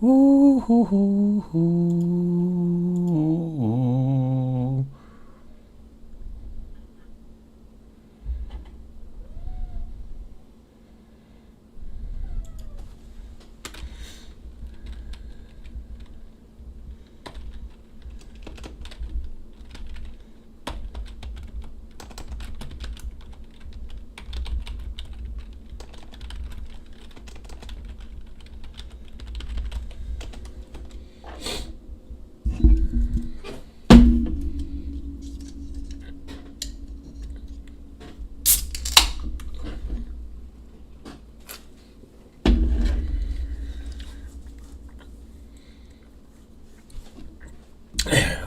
Ooh, hoo, hoo, hoo.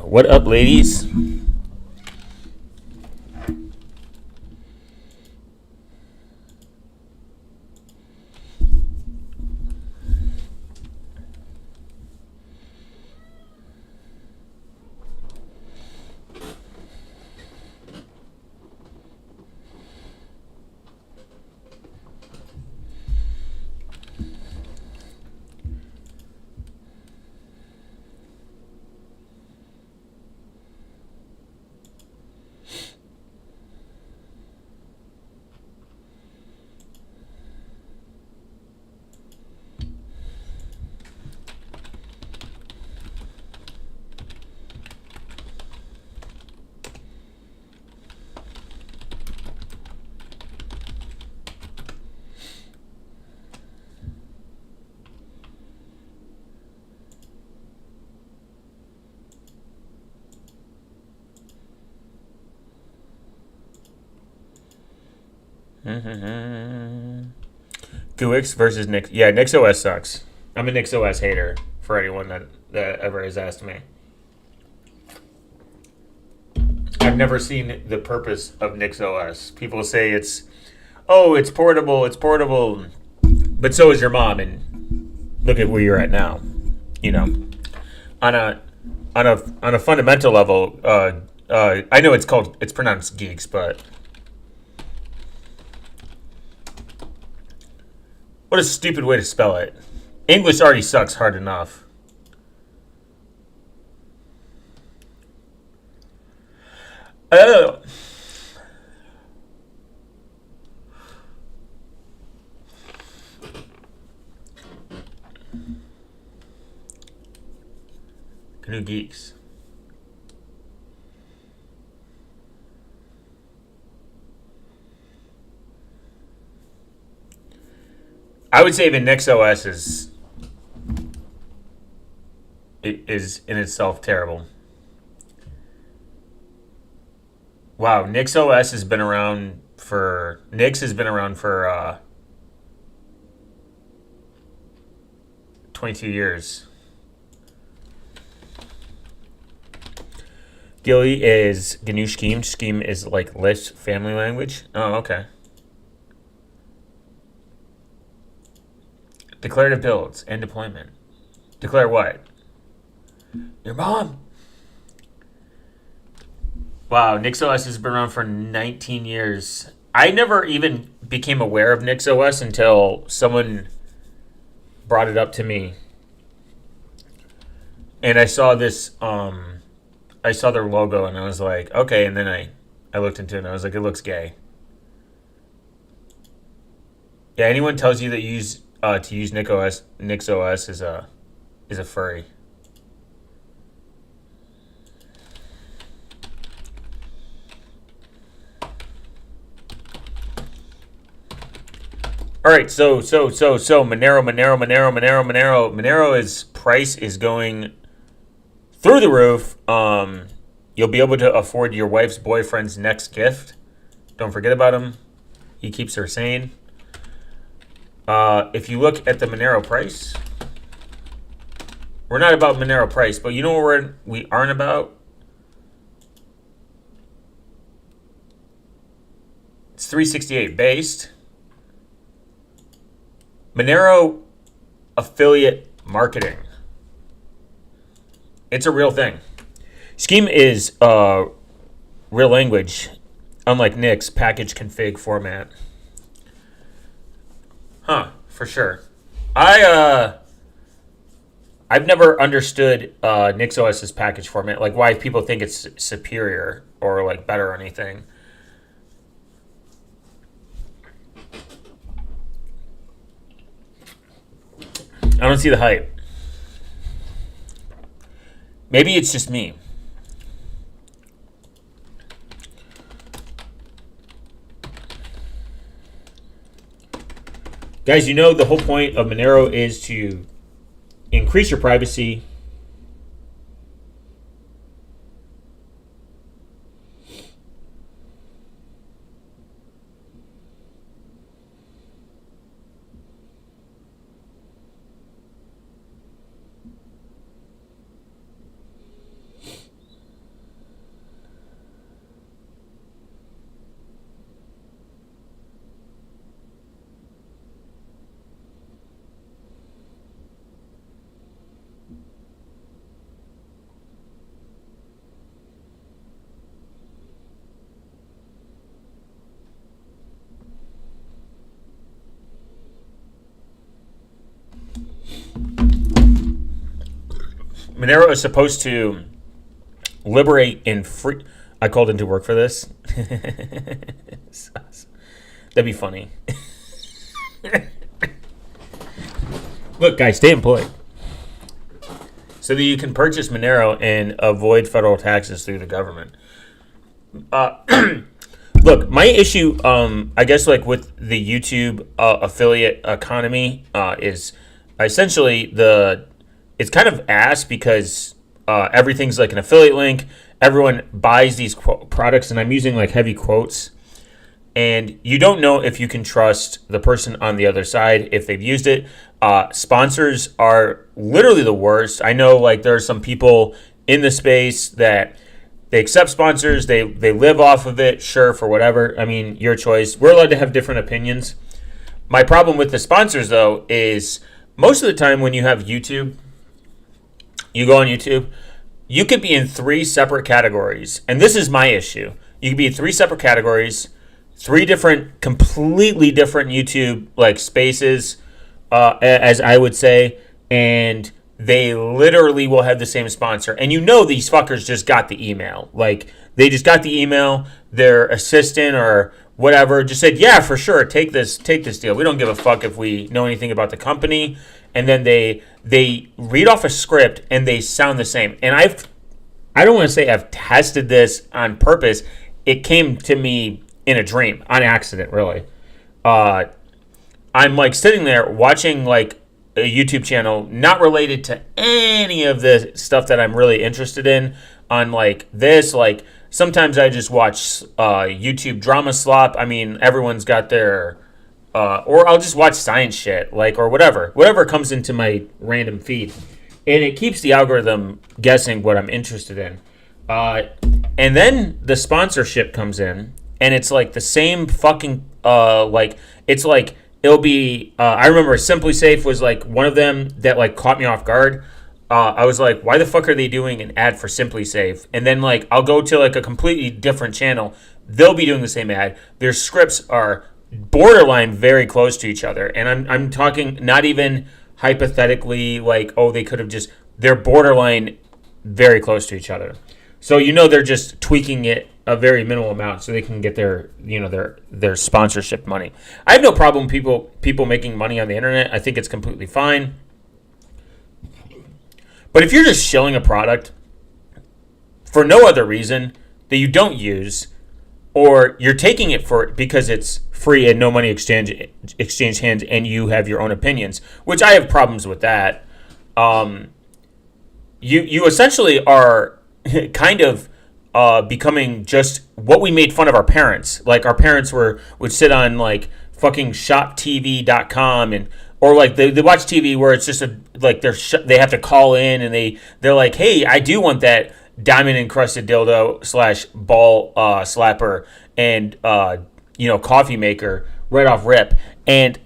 What up, ladies? GUIX versus Nix. Yeah, NixOS sucks. I'm a NixOS hater for anyone that ever has asked me. I've never seen the purpose of NixOS. People say it's portable, it's portable. But so is your mom, and look at where you're at now. You know, on a on a fundamental level, I know it's pronounced geeks, but what a stupid way to spell it. English already sucks hard enough. Oh. New geeks. I would say even NixOS is in itself terrible. Wow, NixOS has been around for Nix has been around for 22 years. Gilly is GNU Scheme. Scheme is like Lisp family language. Oh, okay. Declarative builds and deployment. Declare what? Your mom. Wow, NixOS has been around for 19 years. I never even became aware of NixOS until someone brought it up to me. And I saw I saw their logo and I was like, okay, and then I looked into it and I was like, it looks gay. Yeah, anyone tells you that to use NixOS is a furry. All right, so Monero's price is going through the roof. You'll be able to afford your wife's boyfriend's next gift. Don't forget about him. He keeps her sane. If you look at the Monero price, we're not about Monero price, but you know what we aren't about? It's 368 based. Monero affiliate marketing. It's a real thing. Scheme is real language, unlike Nix, package config format. Huh, for sure. I I've never understood NixOS's package format, like why people think it's superior or like better or anything. I don't see the hype. Maybe it's just me. Guys, you know the whole point of Monero is to increase your privacy. Monero is supposed to liberate and free. I called into work for this. That'd be funny. Look, guys, stay employed so that you can purchase Monero and avoid federal taxes through the government. Look, my issue, I guess, like with the YouTube affiliate economy, is essentially it's kind of ass because everything's like an affiliate link. Everyone buys these products, and I'm using like heavy quotes. And you don't know if you can trust the person on the other side if they've used it. Sponsors are literally the worst. I know like there are some people in the space that they accept sponsors. They live off of it, sure, for whatever. I mean, your choice. We're allowed to have different opinions. My problem with the sponsors, though, is most of the time when you have YouTube, you go on YouTube, you could be in 3 separate categories. And this is my issue. You could be in 3 separate categories, 3 different, completely different YouTube like spaces, as I would say, and they literally will have the same sponsor. And you know these fuckers just got the email. Like, they just got the email, their assistant or whatever just said, yeah, for sure, take this deal. We don't give a fuck if we know anything about the company. And then they read off a script and they sound the same. And I don't want to say I've tested this on purpose. It came to me in a dream, on accident, really. I'm like sitting there watching like a YouTube channel not related to any of the stuff that I'm really interested in on like this. Like sometimes I just watch YouTube drama slop. I mean, everyone's got their or I'll just watch science shit, like, or whatever comes into my random feed, and it keeps the algorithm guessing what I'm interested in. And then the sponsorship comes in, and it's like the same fucking like it's like it'll be. I remember Simply Safe was like one of them that like caught me off guard. I was like, why the fuck are they doing an ad for Simply Safe? And then like I'll go to like a completely different channel. They'll be doing the same ad. Their scripts are borderline very close to each other, and I'm talking not even hypothetically like, oh, they could have just, they're borderline very close to each other. So you know they're just tweaking it a very minimal amount so they can get their, you know, their sponsorship money. I have no problem people making money on the internet. I think it's completely fine. But if you're just shilling a product for no other reason that you don't use, or you're taking it for because it's free and no money exchange hands, and you have your own opinions, which I have problems with that. You essentially are kind of becoming just what we made fun of our parents. Like our parents would sit on like fucking shoptv.com and or like they watch TV where it's just like they have to call in and they're like, hey, I do want that diamond encrusted dildo / ball slapper and coffee maker right off rip. And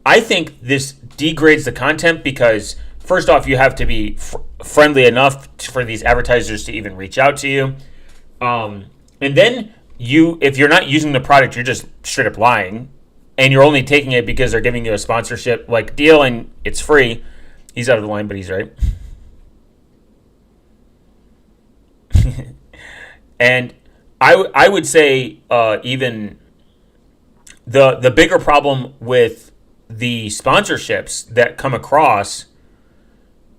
I think this degrades the content because first off, you have to be friendly enough for these advertisers to even reach out to you. And then if you're not using the product, you're just straight up lying. And you're only taking it because they're giving you a sponsorship like deal and it's free. He's out of the line, but he's right. And I would say even the bigger problem with the sponsorships that come across,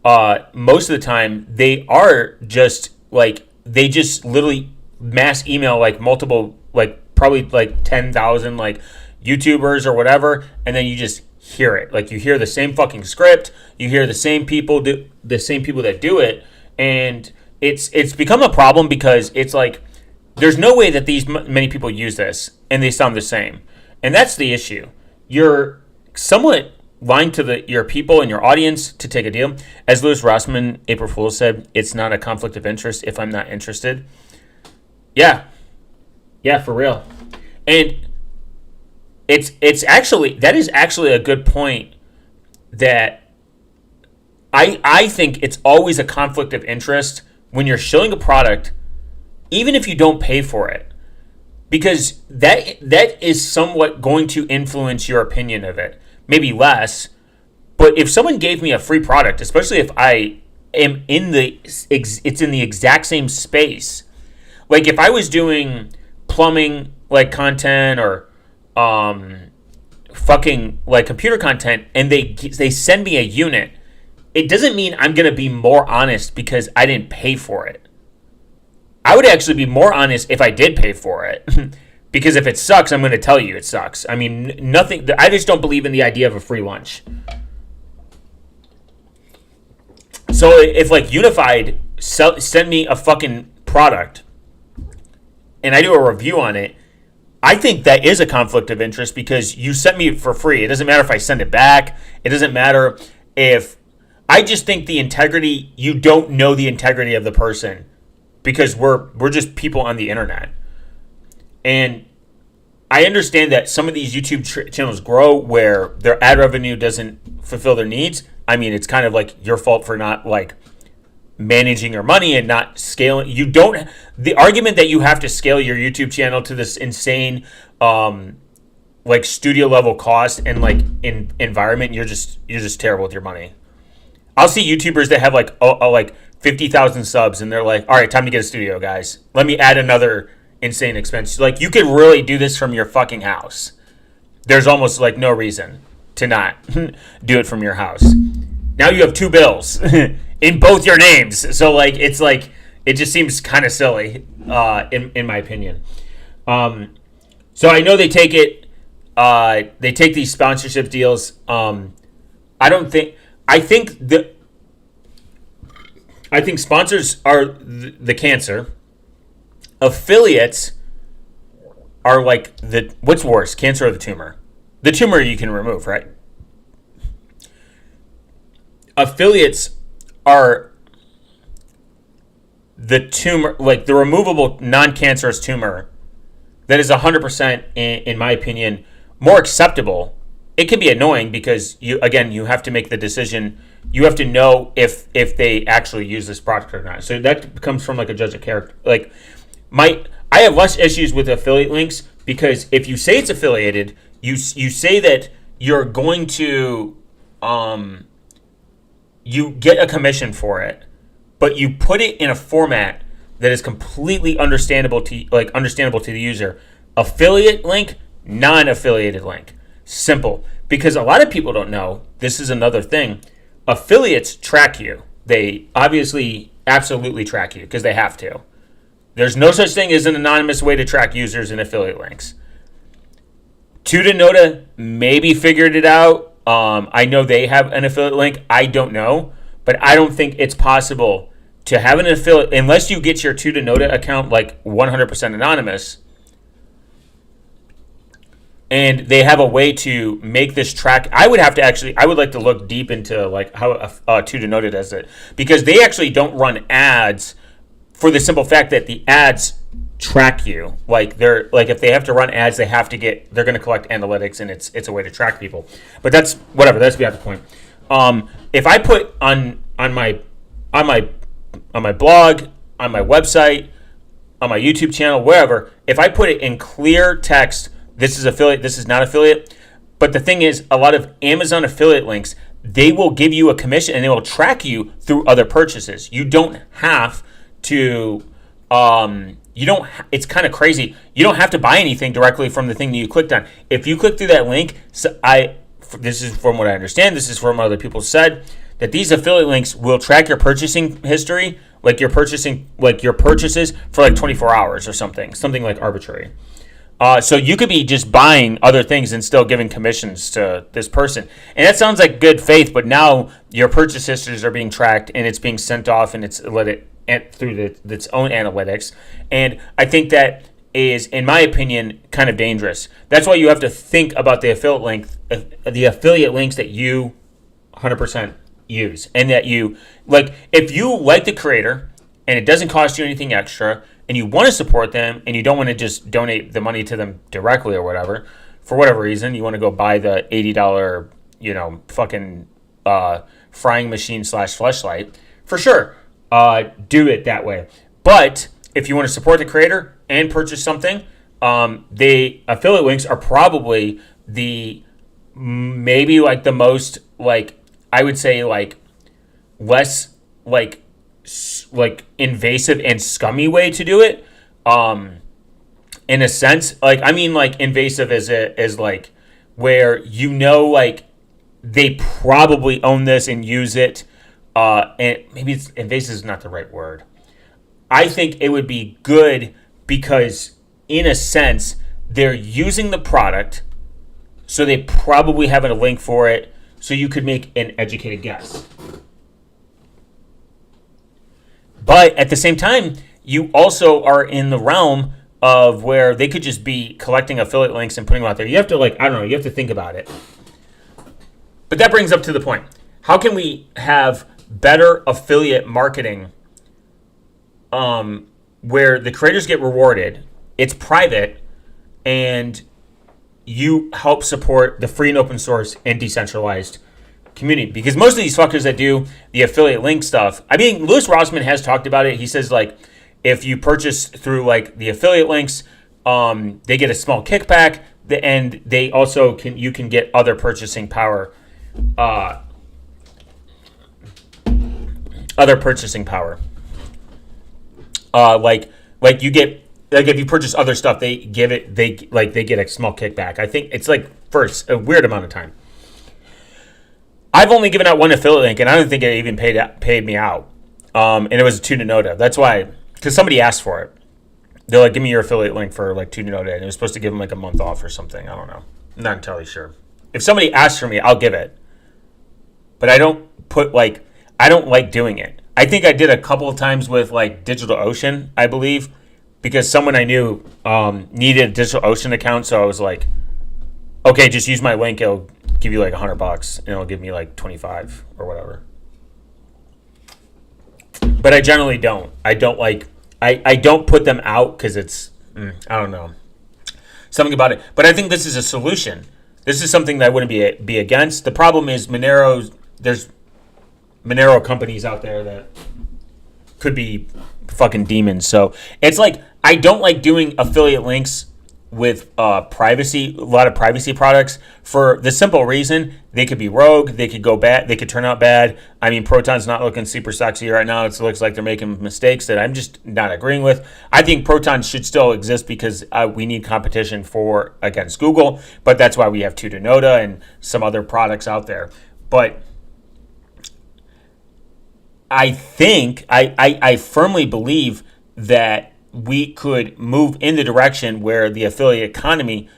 most of the time they are just like, they just literally mass email like multiple, like probably like 10,000 like YouTubers or whatever, and then you just hear it. Like you hear the same fucking script, you hear the same people that do it, and it's become a problem because it's like there's no way that these many people use this and they sound the same, and that's the issue. You're somewhat lying to your people and your audience to take a deal. As Louis Rossman, April Fool, said, it's not a conflict of interest if I'm not interested. Yeah, for real. And it's actually, that is actually a good point, that I think it's always a conflict of interest when you're showing a product, even if you don't pay for it, because that is somewhat going to influence your opinion of it. Maybe less, but if someone gave me a free product, especially if I am it's in the exact same space, like if I was doing plumbing like content or fucking like computer content, and they send me a unit, it doesn't mean I'm gonna be more honest because I didn't pay for it. I would actually be more honest if I did pay for it. Because if it sucks, I'm going to tell you it sucks. I mean, nothing. I just don't believe in the idea of a free lunch. So if like Unified send me a fucking product and I do a review on it, I think that is a conflict of interest because you sent me it for free. It doesn't matter if I send it back. It doesn't matter if I just think the integrity. You don't know the integrity of the person because we're just people on the internet. And I understand that some of these YouTube channels grow where their ad revenue doesn't fulfill their needs. I mean, it's kind of like your fault for not like managing your money and not scaling. The argument that you have to scale your YouTube channel to this insane, like studio level cost and like environment, you're just terrible with your money. I'll see YouTubers that have like 50,000 subs and they're like, all right, time to get a studio, guys. Let me add another insane expense. Like, you could really do this from your fucking house. There's almost like no reason to not do it from your house. Now you have two bills in both your names. So like, it's like, it just seems kind of silly, in my opinion. So I know they take these sponsorship deals. I think sponsors are the cancer. Affiliates are like what's worse, cancer or the tumor? The tumor you can remove, right? Affiliates are the tumor, like the removable non-cancerous tumor that is 100%, in my opinion, more acceptable. It can be annoying because you have to make the decision. You have to know if they actually use this product or not. So that comes from like a judge of character. Like I have less issues with affiliate links because if you say it's affiliated, you say that you're going to you get a commission for it, but you put it in a format that is completely understandable to the user. Affiliate link, non-affiliated link. Simple. Because a lot of people don't know, this is another thing. Affiliates track you. They obviously absolutely track you because they have to. There's no such thing as an anonymous way to track users in affiliate links. Tutanota maybe figured it out. I know they have an affiliate link. I don't know. But I don't think it's possible to have an affiliate, unless you get your Tutanota account like 100% anonymous. And they have a way to make this track. I would like to look deep into like how Tutanota does it. Because they actually don't run ads for the simple fact that the ads track you. Like if they have to run ads, they're going to collect analytics, and it's a way to track people. But that's whatever. That's beyond the point. If I put on my blog, on my website, on my YouTube channel, wherever, if I put it in clear text, this is affiliate, this is not affiliate. But the thing is, a lot of Amazon affiliate links, they will give you a commission and they will track you through other purchases. You don't have to you don't. It's kind of crazy. You don't have to buy anything directly from the thing that you clicked on. If you click through that link, this is from what I understand. This is from what other people said, that these affiliate links will track your purchasing history, like your purchases for like 24 hours or something like arbitrary. So you could be just buying other things and still giving commissions to this person. And that sounds like good faith, but now your purchase histories are being tracked and it's being sent off and it's let it through its own analytics. And I think that is, in my opinion, kind of dangerous. That's why you have to think about the affiliate links that you 100% use, and that you like. If you like the creator and it doesn't cost you anything extra, and you want to support them, and you don't want to just donate the money to them directly or whatever, for whatever reason, you want to go buy the $80, fucking frying machine / fleshlight, for sure, do it that way. But if you want to support the creator and purchase something, the affiliate links are probably maybe like the most, like, I would say, like, less like invasive and scummy way to do it. In a sense, like, I mean, like, invasive as like where, like, they probably own this and use it. And maybe invasive is not the right word. I think it would be good because, in a sense, they're using the product, so they probably have a link for it, so you could make an educated guess. But at the same time, you also are in the realm of where they could just be collecting affiliate links and putting them out there. You have to, like, I don't know, you have to think about it. But that brings up to the point. How can we have better affiliate marketing where the creators get rewarded, it's private, and you help support the free and open source and decentralized community? Because most of these fuckers that do the affiliate link stuff, I mean, Louis Rossmann has talked about it. He says, like, if you purchase through, like, the affiliate links, they get a you can get other purchasing power. Like you get, like, if you purchase other stuff, they get a small kickback. I think it's like for a weird amount of time. I've only given out one affiliate link, and I don't think it even paid me out. And it was a Tuna Nota. That's why, because somebody asked for it. They're like, give me your affiliate link for, like, Tuna Nota, and it was supposed to give them like a month off or something. I don't know. I'm not entirely sure. If somebody asks for me, I'll give it. But I don't like doing it. I think I did a couple of times with, like, DigitalOcean, I believe, because someone I knew needed a DigitalOcean account, so I was like, okay, just use my link. It'll give you like $100, and it'll give me like 25 or whatever. But I generally don't. I don't put them out because it's, I don't know, something about it. But I think this is a solution. This is something that I wouldn't be against. The problem is there's Monero companies out there that could be fucking demons. So it's like, I don't like doing affiliate links with a lot of privacy products, for the simple reason they could be rogue, they could go bad, they could turn out bad. I mean, Proton's not looking super sexy right now. It looks like they're making mistakes that I'm just not agreeing with. I think Proton should still exist because we need competition against Google, but that's why we have Tuna Nota and some other products out there. But I think I firmly believe that we could move in the direction where the affiliate economy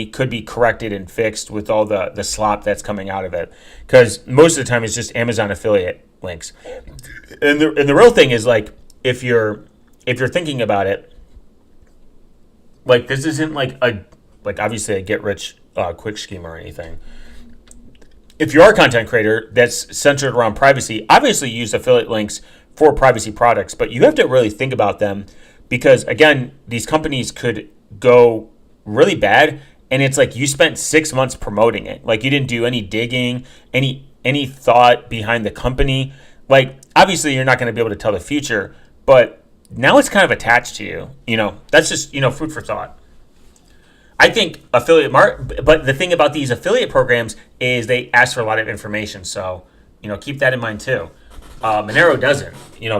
could be corrected and fixed with all the slop that's coming out of it. Because most of the time it's just Amazon affiliate links. And the real thing is, like, if you're thinking about it, like, this isn't like obviously a get rich quick scheme or anything. If you are a content creator that's centered around privacy, obviously use affiliate links for privacy products, but you have to really think about them, because, again, these companies could go really bad, and it's like you spent 6 months promoting it. Like, you didn't do any digging, any thought behind the company. Like, obviously you're not going to be able to tell the future, but now it's kind of attached to you. That's just, food for thought. I think but the thing about these affiliate programs is they ask for a lot of information, so, keep that in mind too. Monero doesn't.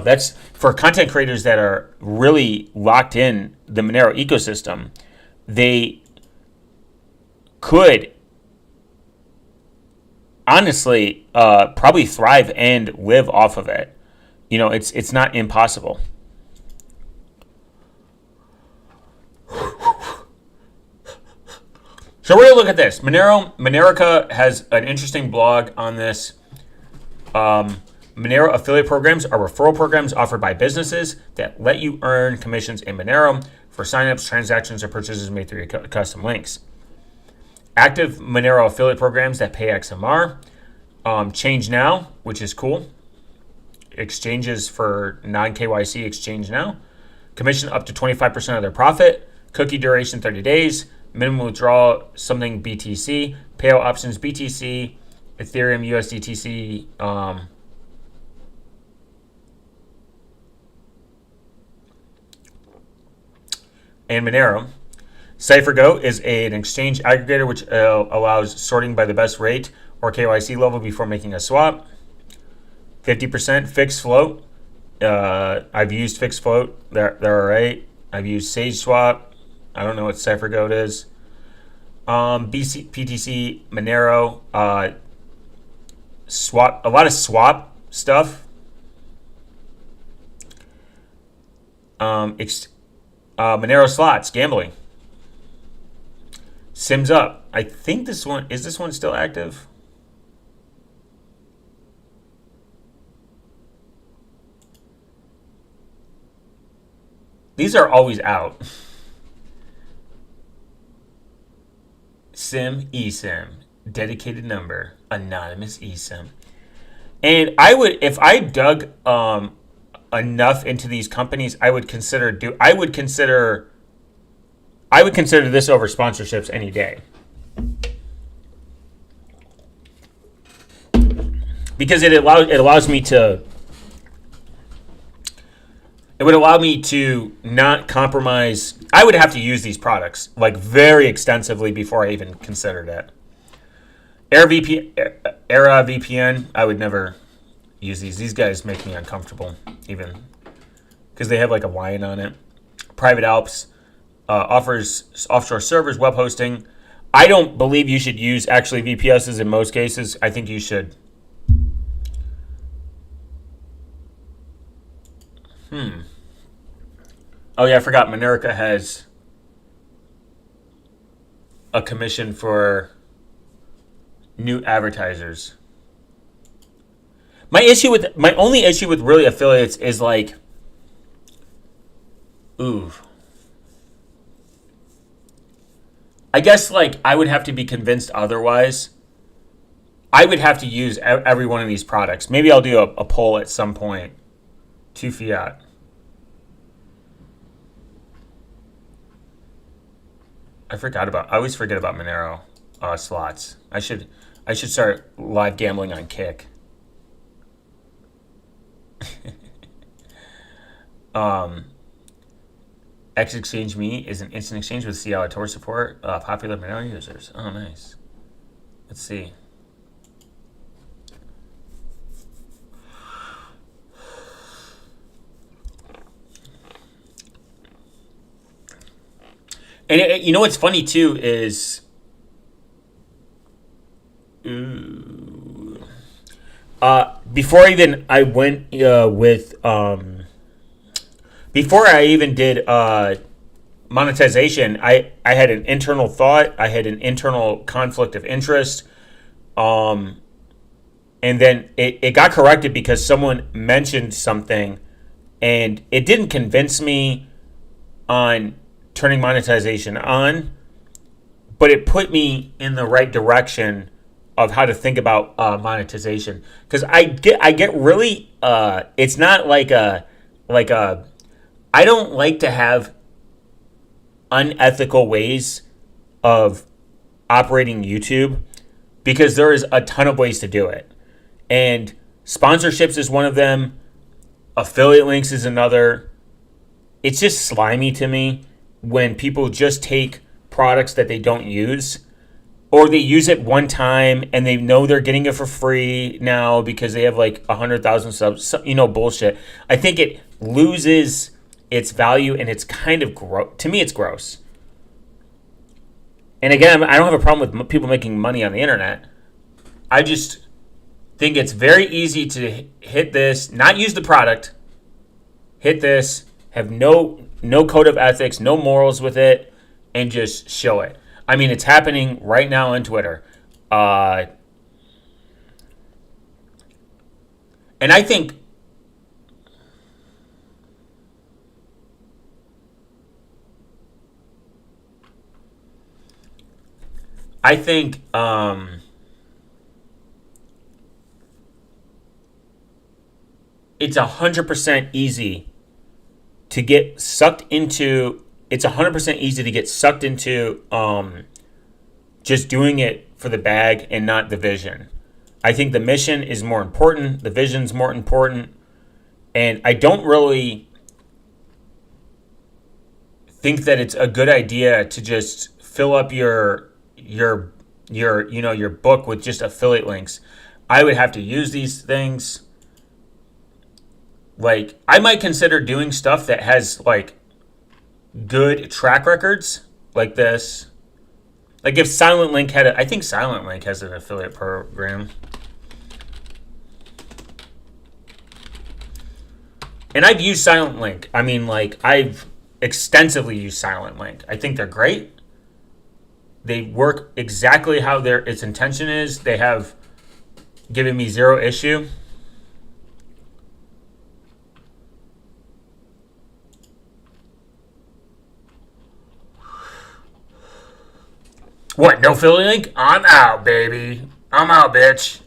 That's for content creators that are really locked in the Monero ecosystem. They could honestly probably thrive and live off of it. It's not impossible. So we're going to look at this. Monerica has an interesting blog on this. Monero affiliate programs are referral programs offered by businesses that let you earn commissions in Monero for signups, transactions, or purchases made through your custom links. Active Monero affiliate programs that pay XMR. Change Now, which is cool. Exchanges for non-KYC exchange now. Commission up to 25% of their profit. Cookie duration 30 days. Minimum withdrawal something BTC. Payout options BTC. Ethereum USDTC. And Monero. CipherGo is an exchange aggregator which allows sorting by the best rate or KYC level before making a swap. 50% fixed float. I've used fixed float. They're all right. I've used Sage Swap. I don't know what CipherGo is. PTC, Monero, swap. A lot of swap stuff. Monero slots, gambling. Sims Up. I think this one still active? These are always out. Sim, eSIM, dedicated number, anonymous eSIM. And if I dug enough into these companies, I would consider this over sponsorships any day. Because it allows me to. It would allow me to not compromise. I would have to use these products like very extensively before I even considered it. Era VPN, I would never use these. These guys make me uncomfortable, even because they have like a lion on it. Private Alps offers offshore servers, web hosting. I don't believe you should use actually VPSs in most cases. I think you should. Oh yeah, I forgot. Monerica has a commission for new advertisers. My only issue with really affiliates is like, I guess like I would have to be convinced otherwise. I would have to use every one of these products. Maybe I'll do a poll at some point. To fiat. I always forget about Monero slots. I should start live gambling on Kick. X Exchange Me is an instant exchange with CL Tor support. Popular Monero users. Oh, nice. Let's see. And you know what's funny too is, before I even did monetization, I had an internal thought, I had an internal conflict of interest, and then it got corrected because someone mentioned something, and it didn't convince me on turning monetization on, but it put me in the right direction of how to think about monetization. Because I get really it's not like a I don't like to have unethical ways of operating YouTube, because there is a ton of ways to do it, and sponsorships is one of them. Affiliate links is another. It's just slimy to me when people just take products that they don't use, or they use it one time and they know they're getting it for free now because they have like 100,000 subs, bullshit. I think it loses its value, and it's kind of gross. To me, it's gross. And again, I don't have a problem with people making money on the internet. I just think it's very easy to hit this, not use the product, hit this, have no code of ethics, no morals with it, and just show it. I mean, it's happening right now on Twitter. And I think it's 100% easy to get sucked into. It's 100% easy to get sucked into just doing it for the bag and not the vision. I think the mission is more important. The vision's more important. And I don't really think that it's a good idea to just fill up your book with just affiliate links. I would have to use these things. Like, I might consider doing stuff that has like good track records like this. Like if Silent Link had I think Silent Link has an affiliate program. And I've used Silent Link. I mean, like, I've extensively used Silent Link. I think they're great. They work exactly how its intention is. They have given me zero issue. What, no affiliate link? I'm out, baby. I'm out, bitch.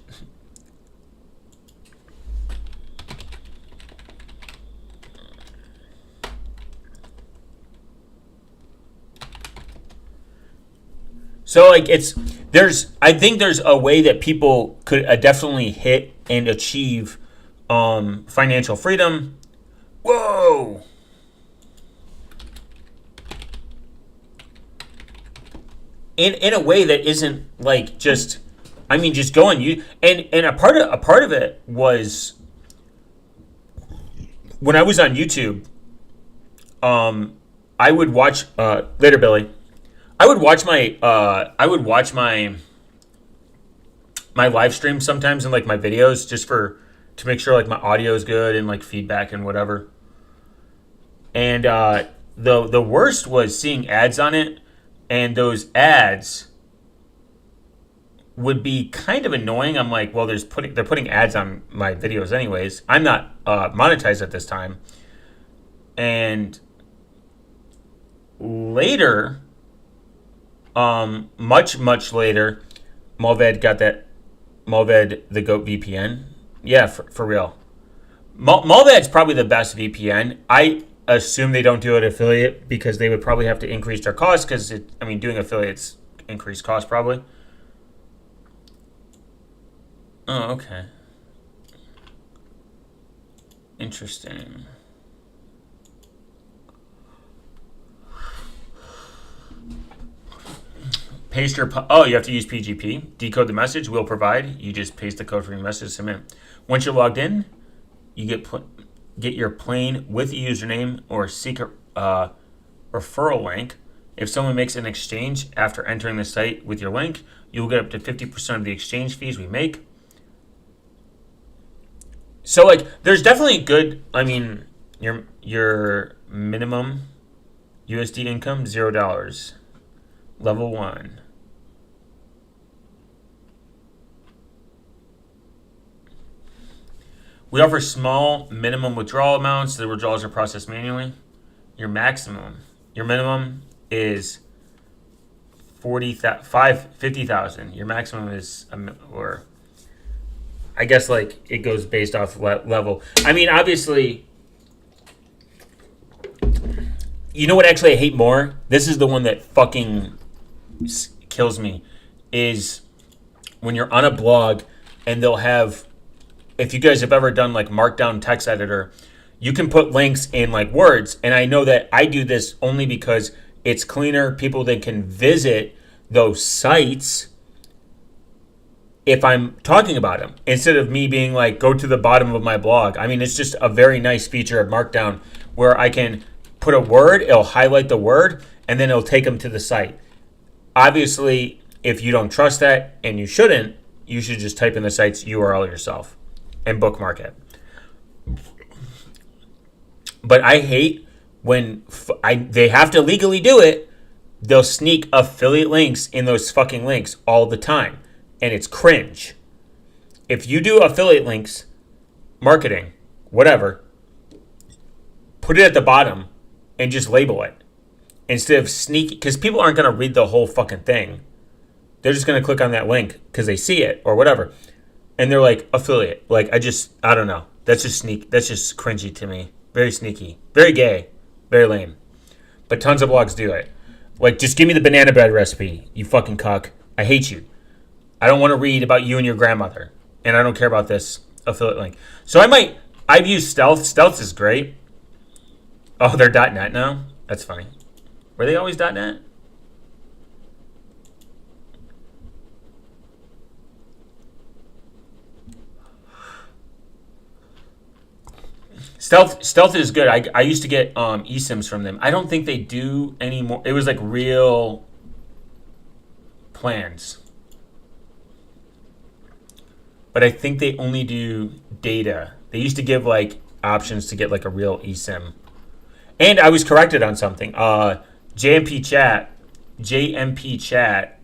So, like, I think there's a way that people could definitely hit and achieve financial freedom. Whoa! In a way that isn't like just go on you and a part of it was when I was on YouTube. I would watch later, Billy. I would watch my live stream sometimes and like my videos just to make sure like my audio is good and like feedback and whatever. And the worst was seeing ads on it. And those ads would be kind of annoying. I'm like, well, they're putting ads on my videos anyways. I'm not monetized at this time. And later, much later, Mulvad the Goat VPN. Yeah, for real. Mulvad's probably the best VPN. I assume they don't do an affiliate because they would probably have to increase their costs because doing affiliates increase costs probably. Oh, okay. Interesting. Paste your you have to use PGP. Decode the message. We'll provide. You just paste the code from your message. Submit. Once you're logged in, you get your plane with a username or seek a referral link. If someone makes an exchange after entering the site with your link, you will get up to 50% of the exchange fees we make. So like, there's definitely good. I mean, your minimum USD income $0. Level 1. We offer small minimum withdrawal amounts. The withdrawals are processed manually. Your minimum is 50,000. Your maximum is, or I guess like it goes based off level. I mean, obviously, you know what actually I hate more? This is the one that fucking kills me, is when you're on a blog and they'll have, if you guys have ever done like Markdown text editor, you can put links in like words. And I know that I do this only because it's cleaner. People that can visit those sites if I'm talking about them instead of me being like, go to the bottom of my blog. I mean, it's just a very nice feature of Markdown where I can put a word, it'll highlight the word, and then it'll take them to the site. Obviously, if you don't trust that, and you shouldn't, you should just type in the site's URL yourself and bookmark it. But I hate when they have to legally do it. They'll sneak affiliate links in those fucking links all the time. And it's cringe. If you do affiliate links, marketing, whatever, put it at the bottom and just label it. Instead of sneaking, because people aren't going to read the whole fucking thing. They're just going to click on that link because they see it or whatever. And they're like, affiliate. Like, I don't know. That's just cringy to me. Very sneaky. Very gay. Very lame. But tons of blogs do it. Like, just give me the banana bread recipe, you fucking cuck. I hate you. I don't want to read about you and your grandmother. And I don't care about this affiliate link. So I've used Stealth. Stealth is great. Oh, they're .net now? That's funny. Were they always .net? Stealth is good. I used to get eSIMs from them. I don't think they do anymore. It was like real plans. But I think they only do data. They used to give like options to get like a real eSIM. And I was corrected on something. JMP Chat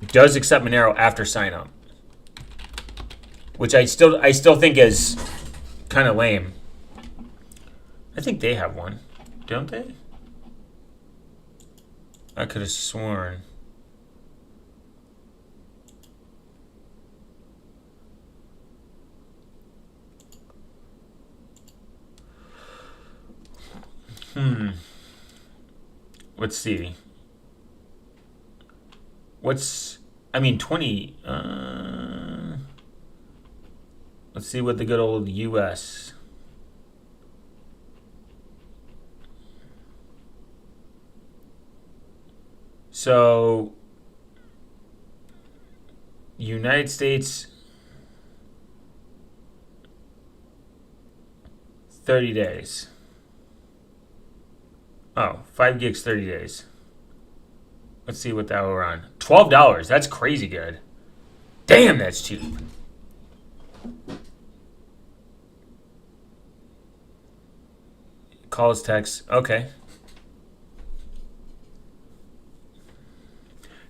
does accept Monero after sign up, which I still think is kind of lame. I think they have one, don't they? I could have sworn. Let's see. 20. Let's see what the good old US. So, United States, 30 days. Oh, 5 gigs, 30 days. Let's see what that we're on. $12. That's crazy good. Damn, that's cheap. Calls, text. Okay.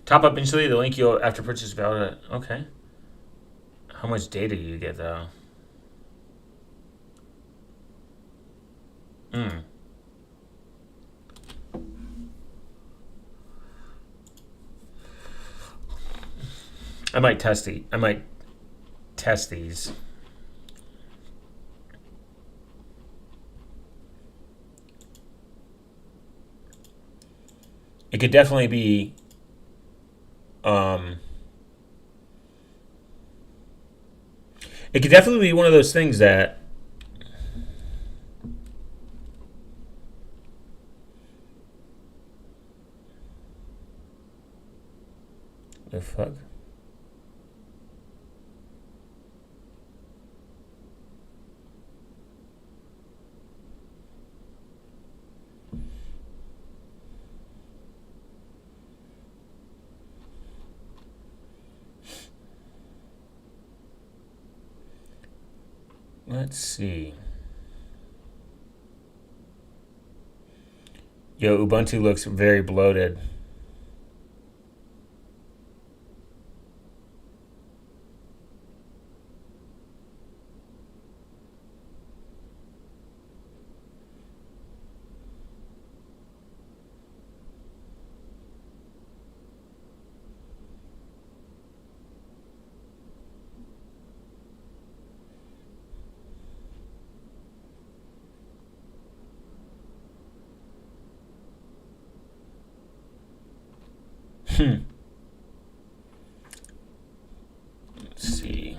Top up instantly. The link you'll after purchase valid. Okay. How much data do you get though? I might test these. It could definitely be it could definitely be one of those things that the fuck. Let's see. Yo, Ubuntu looks very bloated. Let's see.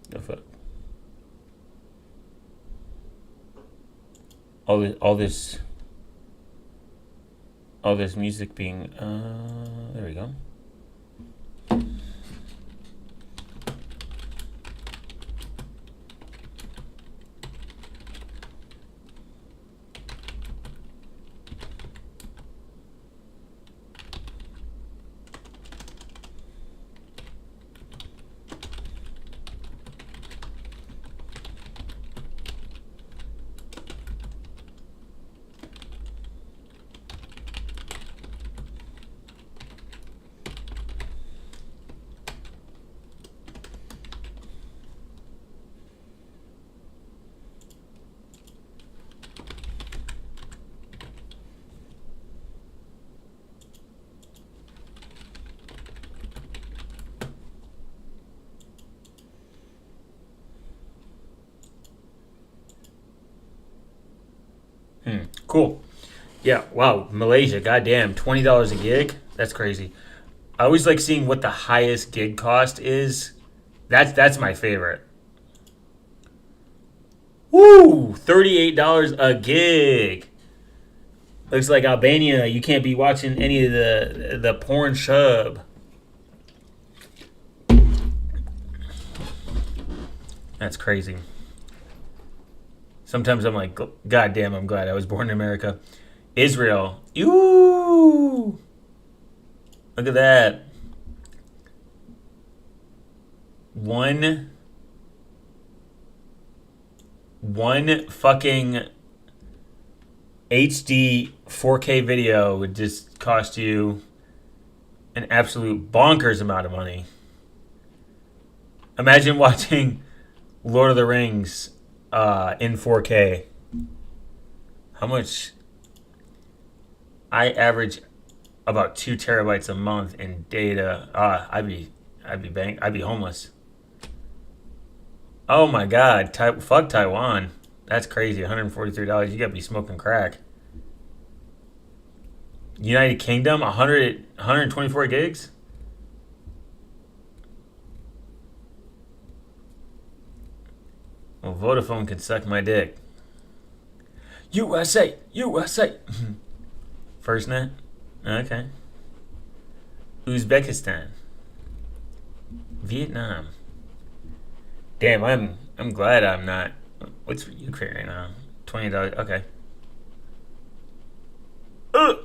The fuck. All this. all this music being. There we go. Cool. Yeah. Wow. Malaysia. Goddamn. $20 a gig. That's crazy. I always like seeing what the highest gig cost is. That's my favorite. Woo! $38 a gig. Looks like Albania. You can't be watching any of the porn shub. That's crazy. Sometimes I'm like, God damn, I'm glad I was born in America. Israel. Ooh. Look at that. One fucking HD 4K video would just cost you an absolute bonkers amount of money. Imagine watching Lord of the Rings in 4K. How much? I average about 2 terabytes a month in data. I'd be homeless. Oh my God! Fuck Taiwan. That's crazy. $143. You gotta be smoking crack. United Kingdom, 124 gigs. Well, Vodafone can suck my dick. USA, USA. FirstNet. Okay. Uzbekistan. Vietnam. Damn, I'm glad I'm not. What's for Ukraine right now? $20. Okay. Ugh.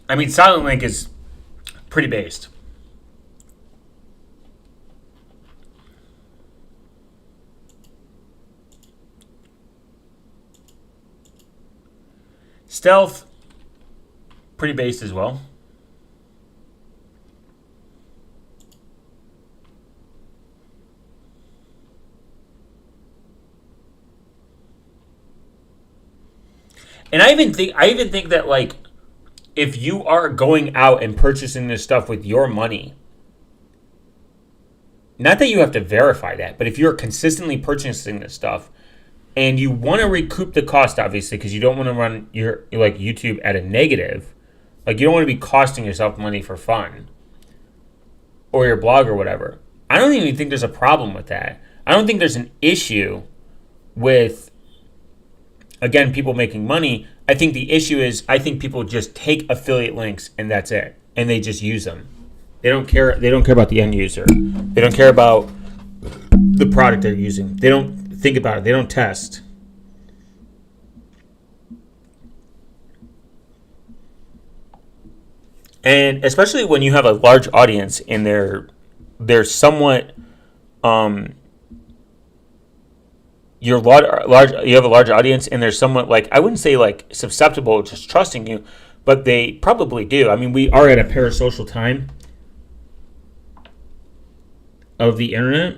I mean, Silent Link is pretty based. Stealth, pretty based as well. And I even think that, like, if you are going out and purchasing this stuff with your money, not that you have to verify that, but if you're consistently purchasing this stuff and you want to recoup the cost, obviously, because you don't want to run your like YouTube at a negative, like you don't want to be costing yourself money for fun or your blog or whatever. I don't even think there's a problem with that. I don't think there's an issue with, again, people making money. I think the issue is I think people just take affiliate links and that's it, and they just use them. They don't care. They don't care about the end user. They don't care about the product they're using. They don't think about it. They don't test. And especially when you have a large audience and they're somewhat you're large you have a large audience and they're somewhat, like, I wouldn't say like susceptible, just trusting you, but they probably do. I mean, we are at a parasocial time of the internet.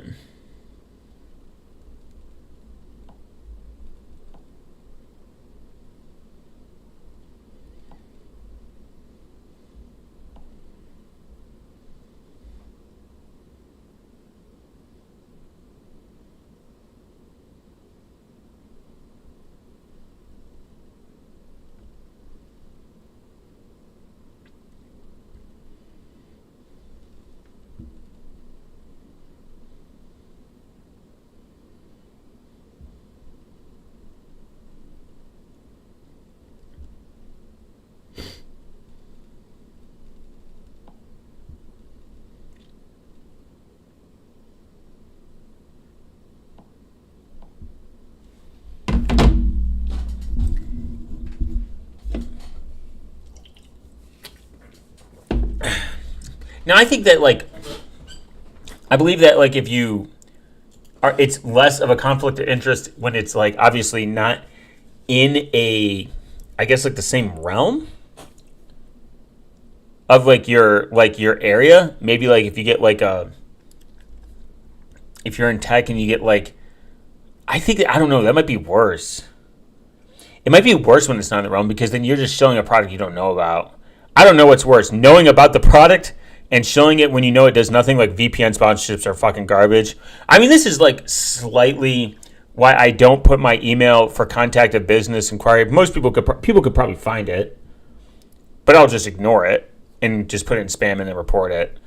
Now, I think that, like, I believe that, like, if you are, it's less of a conflict of interest when it's, like, obviously not in a, I guess, like, the same realm of, like, your area. Maybe, like, if you get, like, if you're in tech and you get, like, I think that, I don't know, that might be worse. It might be worse when it's not in the realm because then you're just showing a product you don't know about. I don't know what's worse, knowing about the product and showing it when you know it does nothing. Like VPN sponsorships are fucking garbage. I mean, this is like slightly why I don't put my email for contact a business inquiry. Most people could probably find it, but I'll just ignore it and just put it in spam and then report it.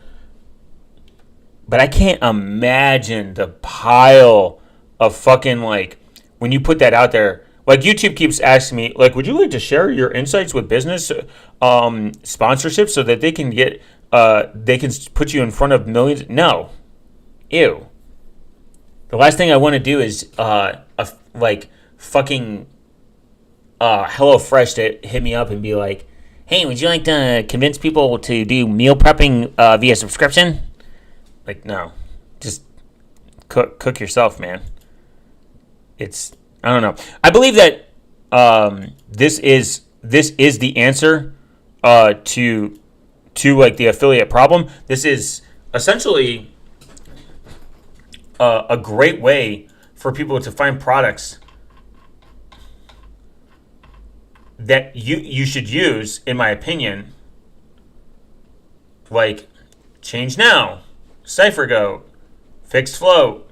But I can't imagine the pile of fucking, like, when you put that out there. Like, YouTube keeps asking me, like, would you like to share your insights with business sponsorships so that they can get, they can put you in front of millions? No. Ew. The last thing I want to do is, like, fucking HelloFresh to hit me up and be like, hey, would you like to convince people to do meal prepping via subscription? Like, no. Just cook yourself, man. It's, I don't know. I believe that this is the answer to like the affiliate problem. This is essentially a great way for people to find products that you should use, in my opinion. Like Change Now, CipherGo, Fixed Float.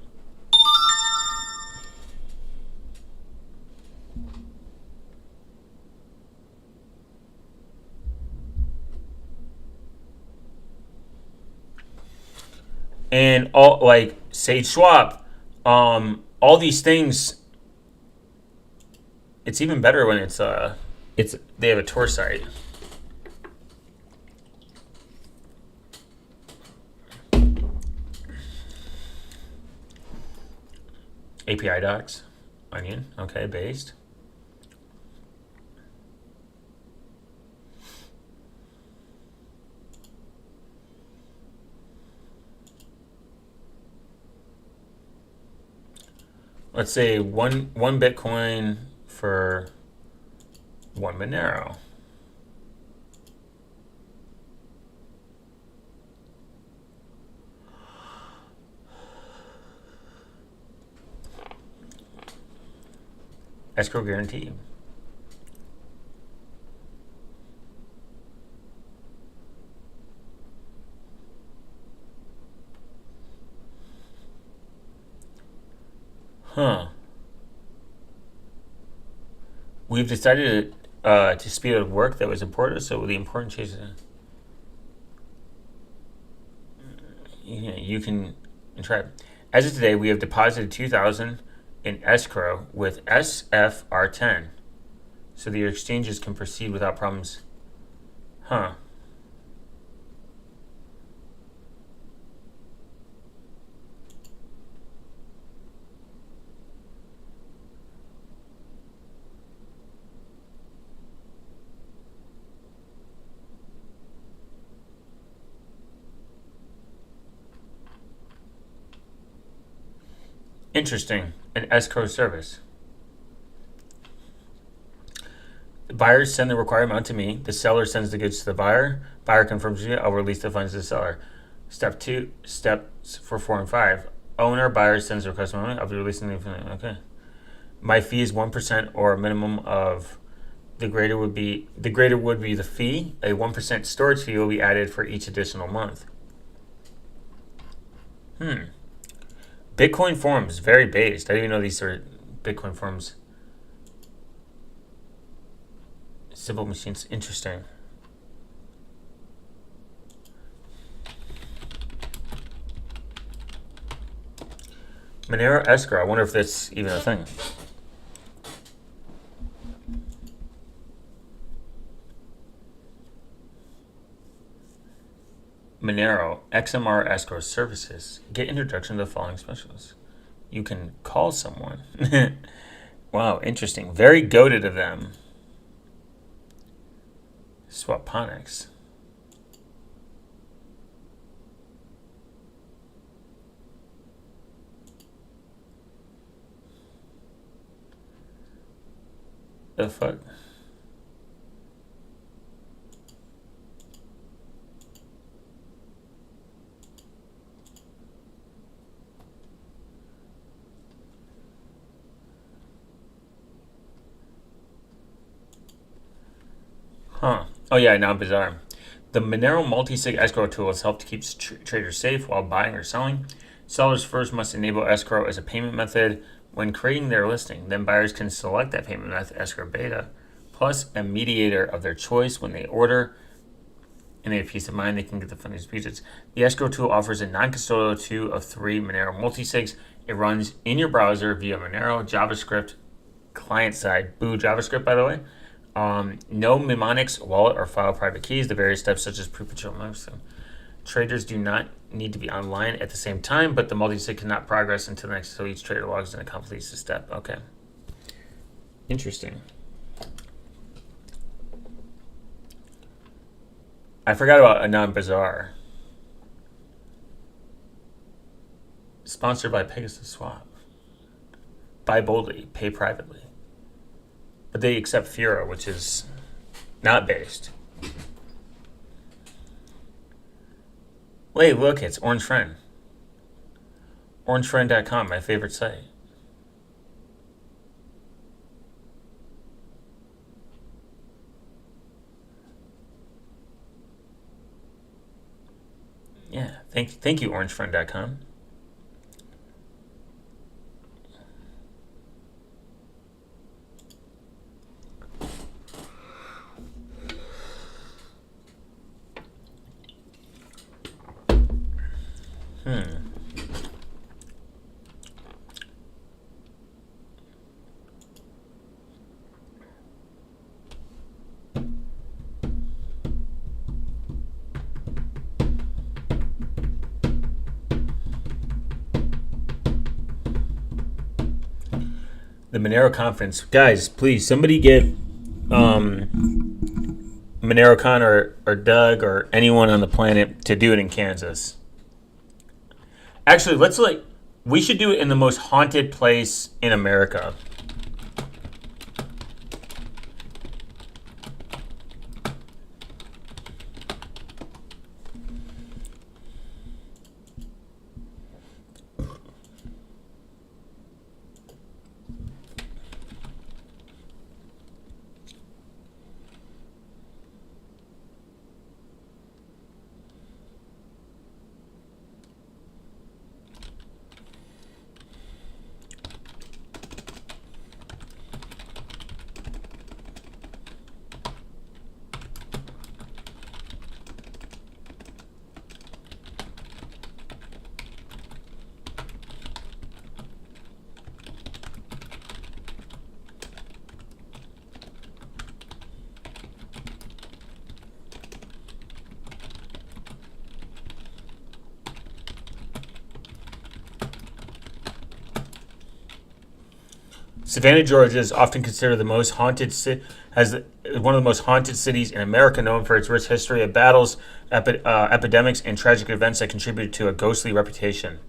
And all, like, Sage Swap, all these things. It's even better when it's they have a tour site. API docs, Onion, okay, based. Let's say one Bitcoin for one Monero. Escrow guarantee. Huh. We've decided to speed up work that was important, so the important changes. You can try. As of today, we have deposited 2,000 in escrow with SFR10, so the exchanges can proceed without problems. Huh. Interesting. An escrow service. The buyers send the required amount to me. The seller sends the goods to the buyer. Buyer confirms to me. I'll release the funds to the seller. Step 2, steps for 4 and 5. Owner, buyer sends the request money. I'll be releasing the, okay. My fee is 1% or a minimum of, the greater would be the fee. A 1% storage fee will be added for each additional month. Bitcoin forums, very based. I didn't even know these are Bitcoin forums. Simple machines, interesting. Monero escrow, I wonder if that's even a thing. Monero, XMR escrow services. Get introduction to the following specialists. You can call someone. Wow, interesting. Very goated of them. Swaponics. The fuck? Huh. Oh yeah, now bizarre. The Monero multi-sig escrow tool has helped to keep traders safe while buying or selling. Sellers first must enable escrow as a payment method when creating their listing. Then buyers can select that payment method, escrow beta, plus a mediator of their choice when they order, and they have peace of mind they can get the funding pieces. The escrow tool offers a non-custodial 2 of 3 Monero multi-sigs. It runs in your browser via Monero, JavaScript, client side. Boo JavaScript, by the way. No mnemonics, wallet, or file private keys. The various steps, such as pre-patrol. Traders do not need to be online at the same time, but the multi-sig cannot progress until each trader logs in and completes the step. Okay. Interesting. I forgot about Anon Bazaar. Sponsored by Pegasus Swap. Buy boldly, pay privately. But they accept Fura, which is not based. Wait, look, it's Orange Friend. OrangeFriend.com, my favorite site. Yeah, thank you, OrangeFriend.com. The Monero conference, guys. Please, somebody get MoneroCon or Doug or anyone on the planet to do it in Kansas. Actually, we should do it in the most haunted place in America. Savannah, Georgia is often considered the most haunted has one of the most haunted cities in America, known for its rich history of battles, epidemics, and tragic events that contributed to a ghostly reputation.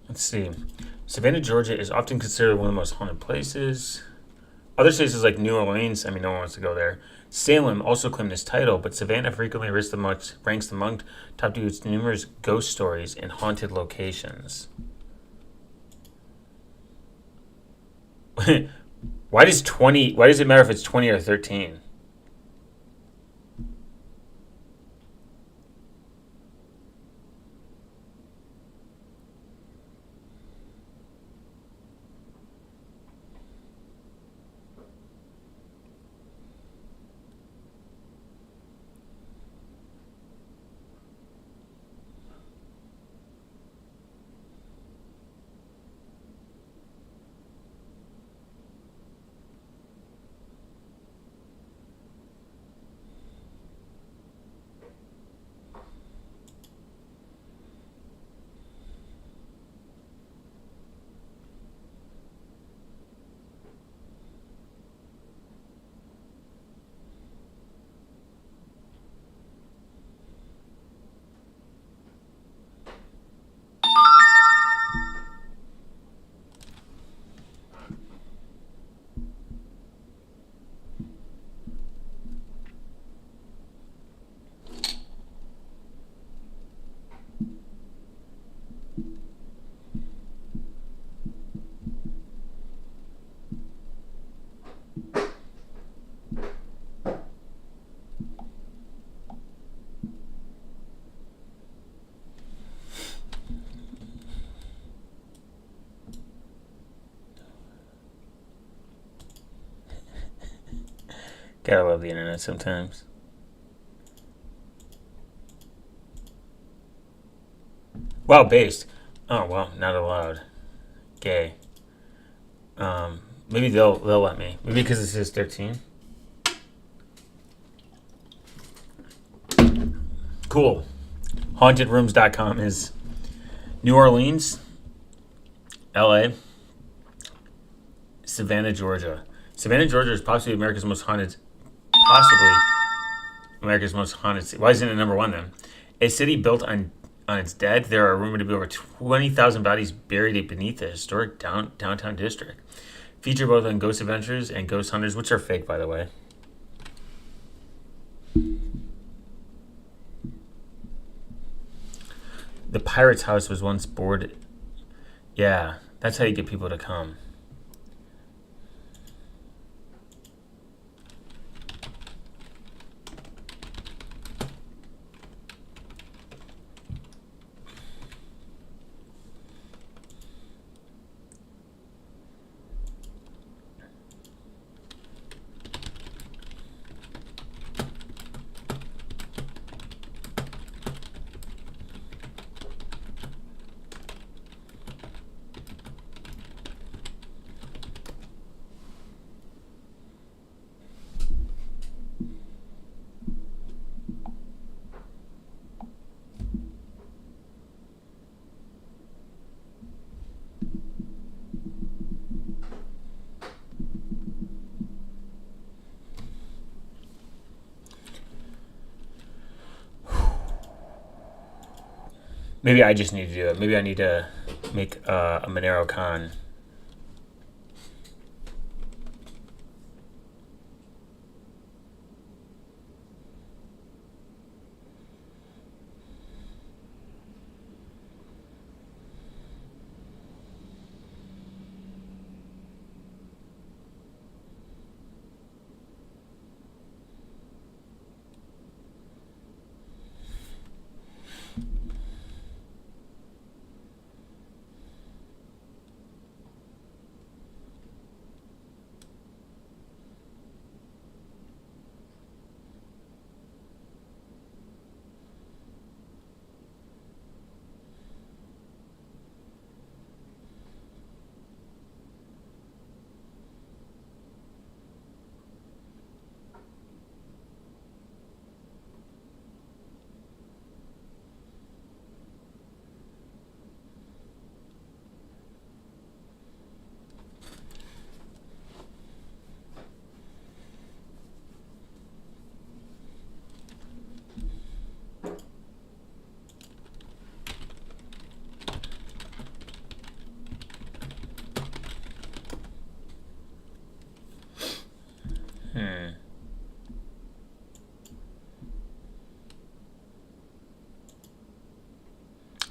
Let's see. Savannah, Georgia is often considered one of the most haunted places. Other states like New Orleans, I mean, no one wants to go there. Salem also claimed this title, but Savannah frequently ranks among top due to its numerous ghost stories and haunted locations. Why does it matter if it's 20 or 13? Gotta love the internet sometimes. Wow, based. Oh well, not allowed. Gay. Maybe they'll let me. Maybe because it says 13. Cool. Hauntedrooms.com is New Orleans, LA, Savannah, Georgia. Savannah, Georgia is possibly America's most haunted. Possibly America's most haunted city. Why isn't it number one then? A city built on its dead. There are rumored to be over 20,000 bodies buried beneath the historic downtown district. Feature both on ghost adventures and ghost hunters, which are fake, by the way. The Pirate's House was once boarded. Yeah, that's how you get people to come. Maybe I just need to do it. Maybe I need to make a Monero Con.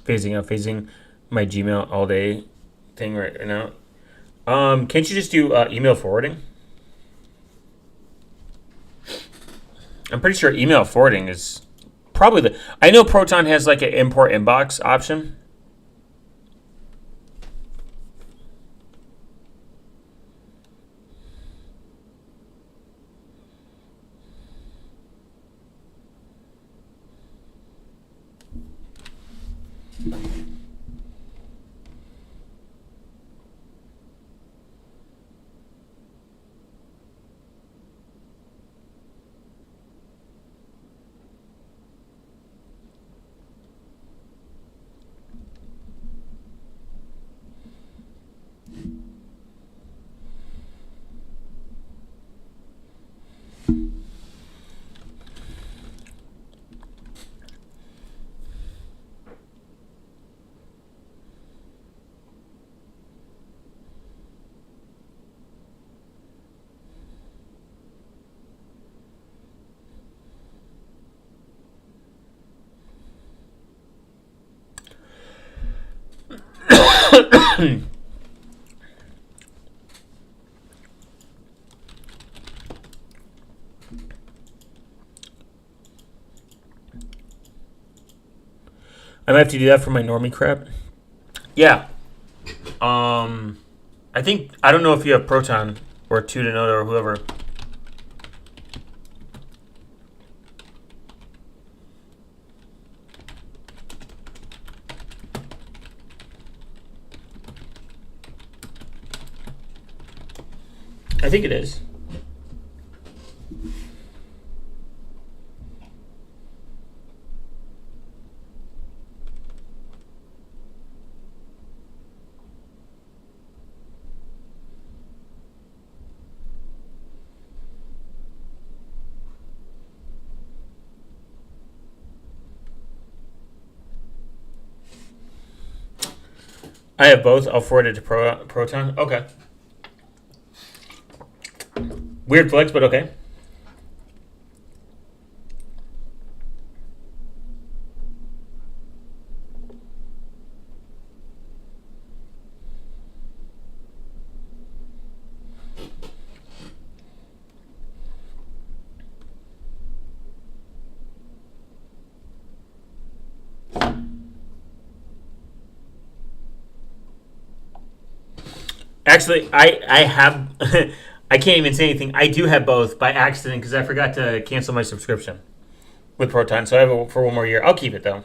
phasing my Gmail all day thing right now. Can't you just do email forwarding? I'm pretty sure email forwarding is probably the. I know Proton has like an import inbox option. I might have to do that for my normie crap. Yeah. I think I don't know if you have Proton or Tutanota or whoever. I think it is. I have both. I'll forward it to Proton. Okay. Weird flex, but okay. Actually, I have. I can't even say anything. I do have both by accident because I forgot to cancel my subscription with Proton, so I have it for one more year. I'll keep it though.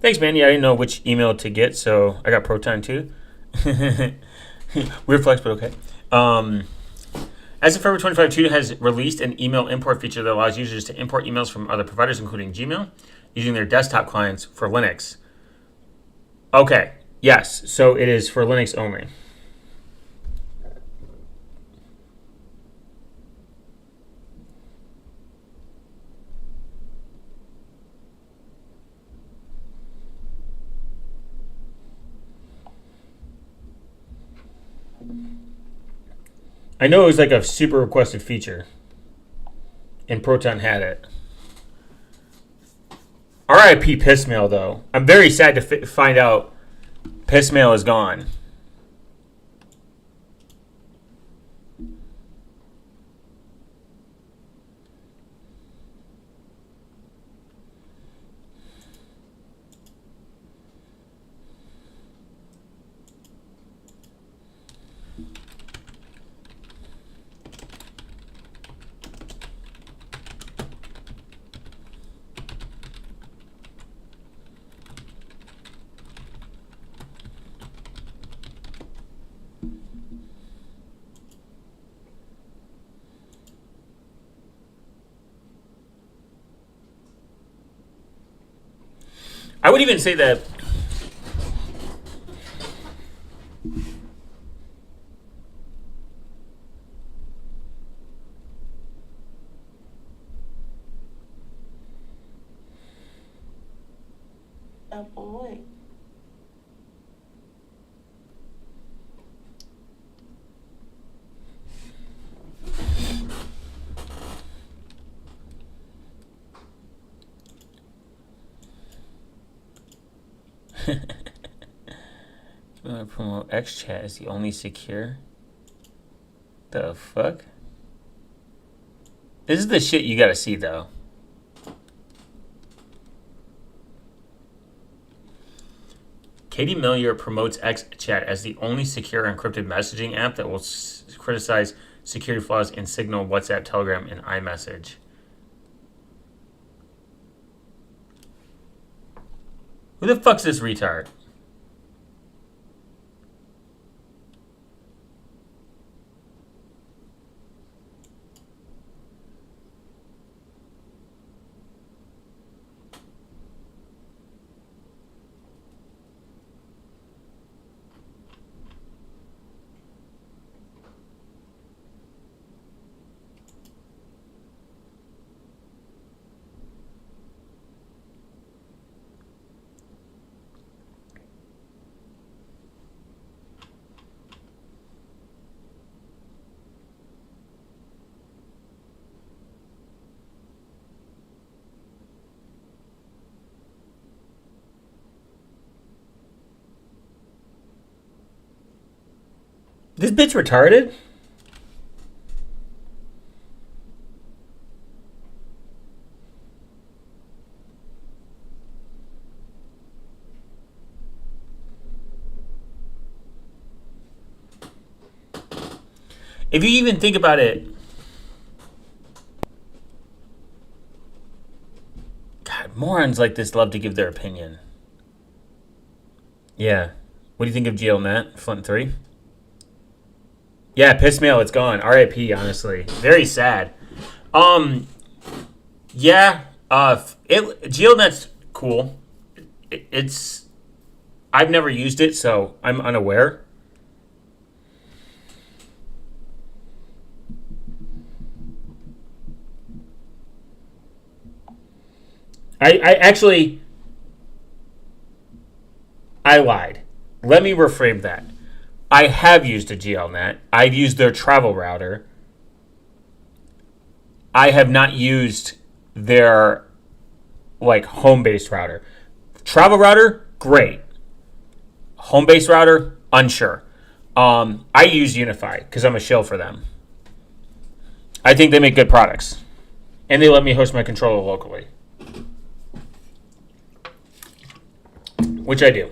Thanks, man. Yeah, I didn't know which email to get, so I got Proton too. Weird flex, but okay. As of February 25, Tutor has released an email import feature that allows users to import emails from other providers, including Gmail, using their desktop clients for Linux. Okay, yes, so it is for Linux only. I know it was like a super requested feature, and Proton had it. RIP Pissmail, though. I'm very sad to find out Pissmail is gone. I would even say that up on. Promote XChat is the only secure. The fuck? This is the shit you gotta see, though. Katie Millier promotes XChat as the only secure encrypted messaging app that will criticize security flaws in Signal, WhatsApp, Telegram, and iMessage. Who the fuck's this retard? This bit's retarded? If you even think about it, God, morons like this love to give their opinion. Yeah. What do you think of GLNet? Flint 3? Yeah, piss mail, it's gone. RIP, honestly. Very sad. Yeah, GLNet's cool. It's I've never used it, so I'm unaware. I actually I lied. Let me reframe that. I have used a GLNet. I've used their travel router. I have not used their home-based router. Travel router, great. Home-based router, unsure. I use Unify because I'm a shill for them. I think they make good products, and they let me host my controller locally, which I do.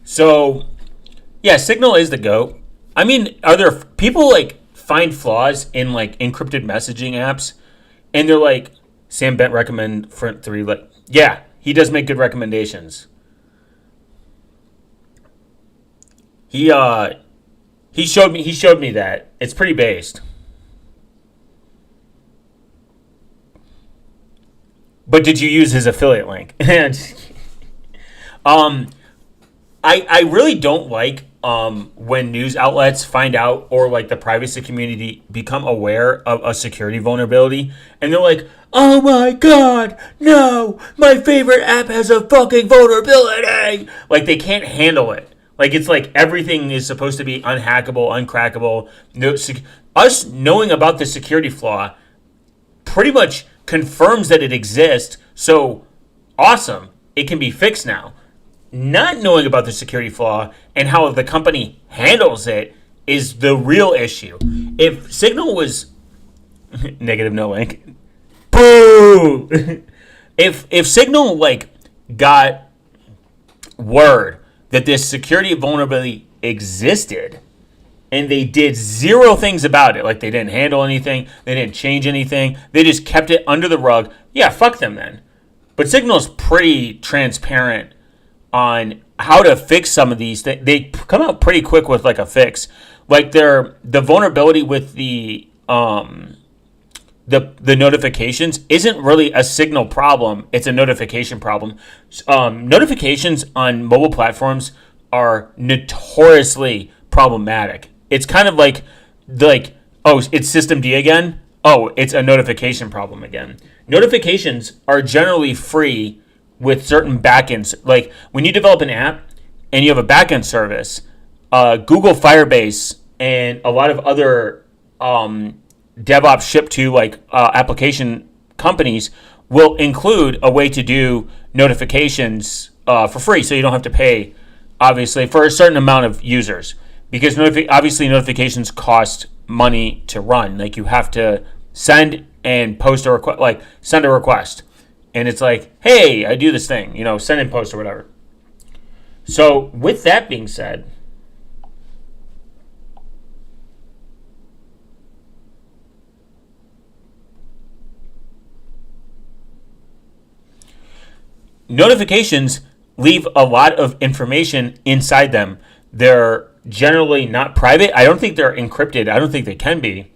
So, yeah, Signal is the GOAT. I mean, are there people find flaws in encrypted messaging apps, and they're like, Sam Bent recommend Front 3. Yeah, he does make good recommendations. He showed me that. It's pretty based. But did you use his affiliate link? I really don't like when news outlets find out, or the privacy community become aware of a security vulnerability, and they're like, oh my god, no, my favorite app has a fucking vulnerability. They can't handle it. It's everything is supposed to be unhackable, uncrackable. Us knowing about the security flaw pretty much confirms that it exists, so awesome, it can be fixed now. Not knowing about the security flaw and how the company handles it is the real issue. If Signal was negative no link, boo. if Signal got word that this security vulnerability existed and they did zero things about it, they didn't handle anything, they didn't change anything, they just kept it under the rug, yeah, fuck them then. But Signal's pretty transparent on how to fix some of these things. They come out pretty quick with a fix. The vulnerability with the notifications isn't really a Signal problem. It's a notification problem. Notifications on mobile platforms are notoriously problematic. It's kind of like, oh, it's systemD again. Oh, it's a notification problem again. Notifications are generally free with certain backends. Like when you develop an app and you have a backend service, Google Firebase and a lot of other DevOps ship to application companies will include a way to do notifications for free, so you don't have to pay, obviously, for a certain amount of users, because obviously notifications cost money to run. Like you have to send and post a request, like send a request, and it's like, hey, I do this thing, send and post or whatever. So with that being said, notifications leave a lot of information inside them. They're generally not private. I don't think they're encrypted. I don't think they can be.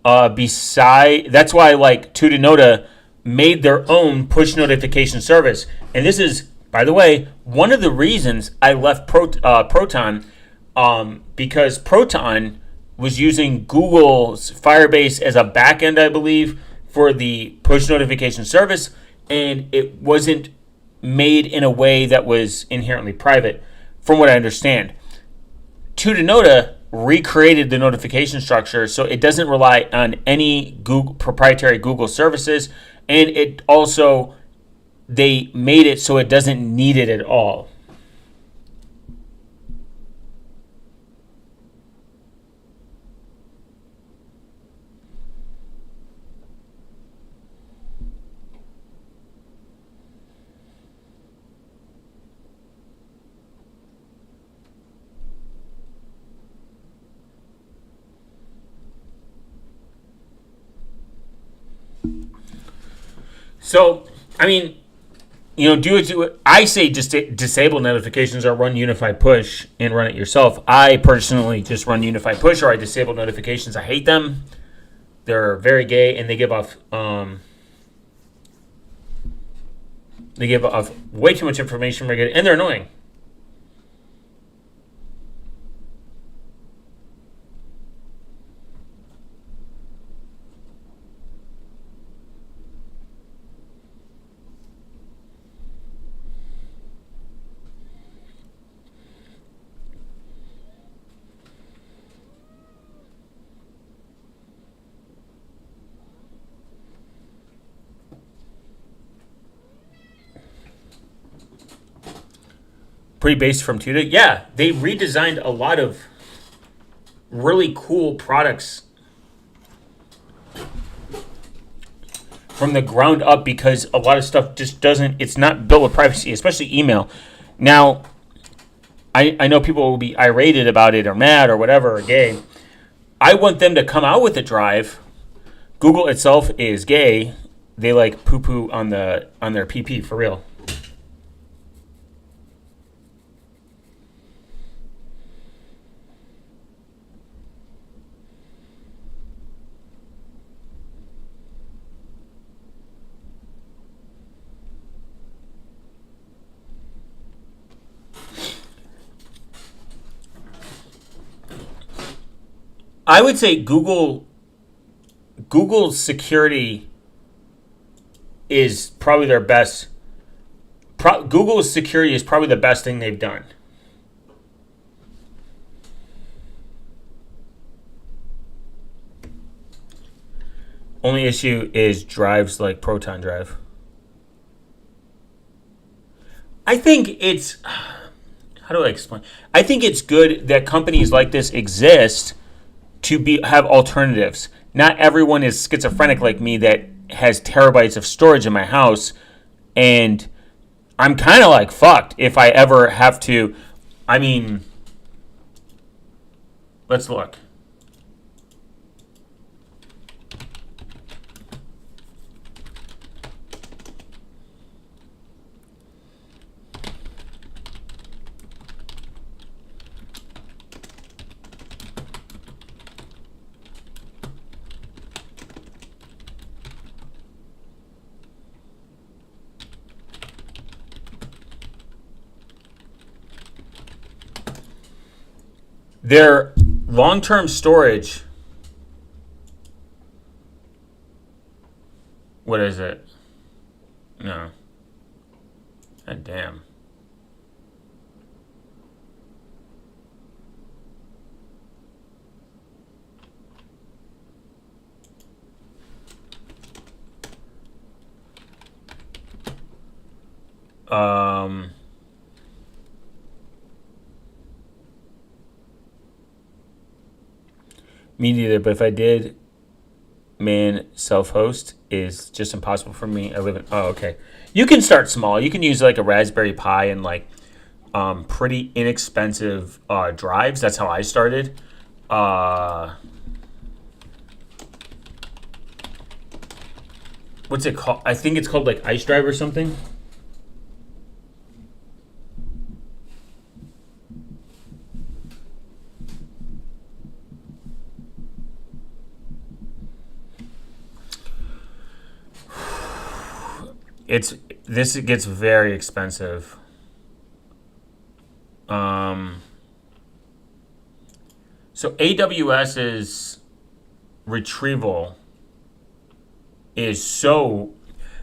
That's why Tutanota made their own push notification service. And this is, by the way, one of the reasons I left Proton, because Proton was using Google's Firebase as a backend, I believe, for the push notification service, and it wasn't made in a way that was inherently private, from what I understand. Tutanota recreated the notification structure so it doesn't rely on any proprietary Google services, and it also, they made it so it doesn't need it at all. So, I mean, do it. I say just disable notifications or run Unified Push and run it yourself. I personally just run Unified Push, or I disable notifications. I hate them. They're very gay, and they give off way too much information, and they're annoying. Pretty basic from Tuta. Yeah, they redesigned a lot of really cool products from the ground up, because a lot of stuff just it's not built with privacy, especially email. Now, I know people will be irated about it or mad or whatever or gay. I want them to come out with a drive. Google itself is gay. They poo-poo on their PP for real. I would say Google's security is probably their best. Google's security is probably the best thing they've done. Only issue is drives like Proton Drive. I think it's, how do I explain? I think it's good that companies like this exist to have alternatives. Not everyone is schizophrenic like me that has terabytes of storage in my house, and I'm kind of fucked if I ever have to. I mean, let's look. Their long-term storage. What is it? No. God damn. Me neither, but if I did, man, self-host is just impossible for me. I live in, oh, okay. You can start small. You can use like a Raspberry Pi and like pretty inexpensive drives. That's how I started. What's it called? I think it's called like Ice Drive or something. This gets very expensive. So AWS's retrieval is so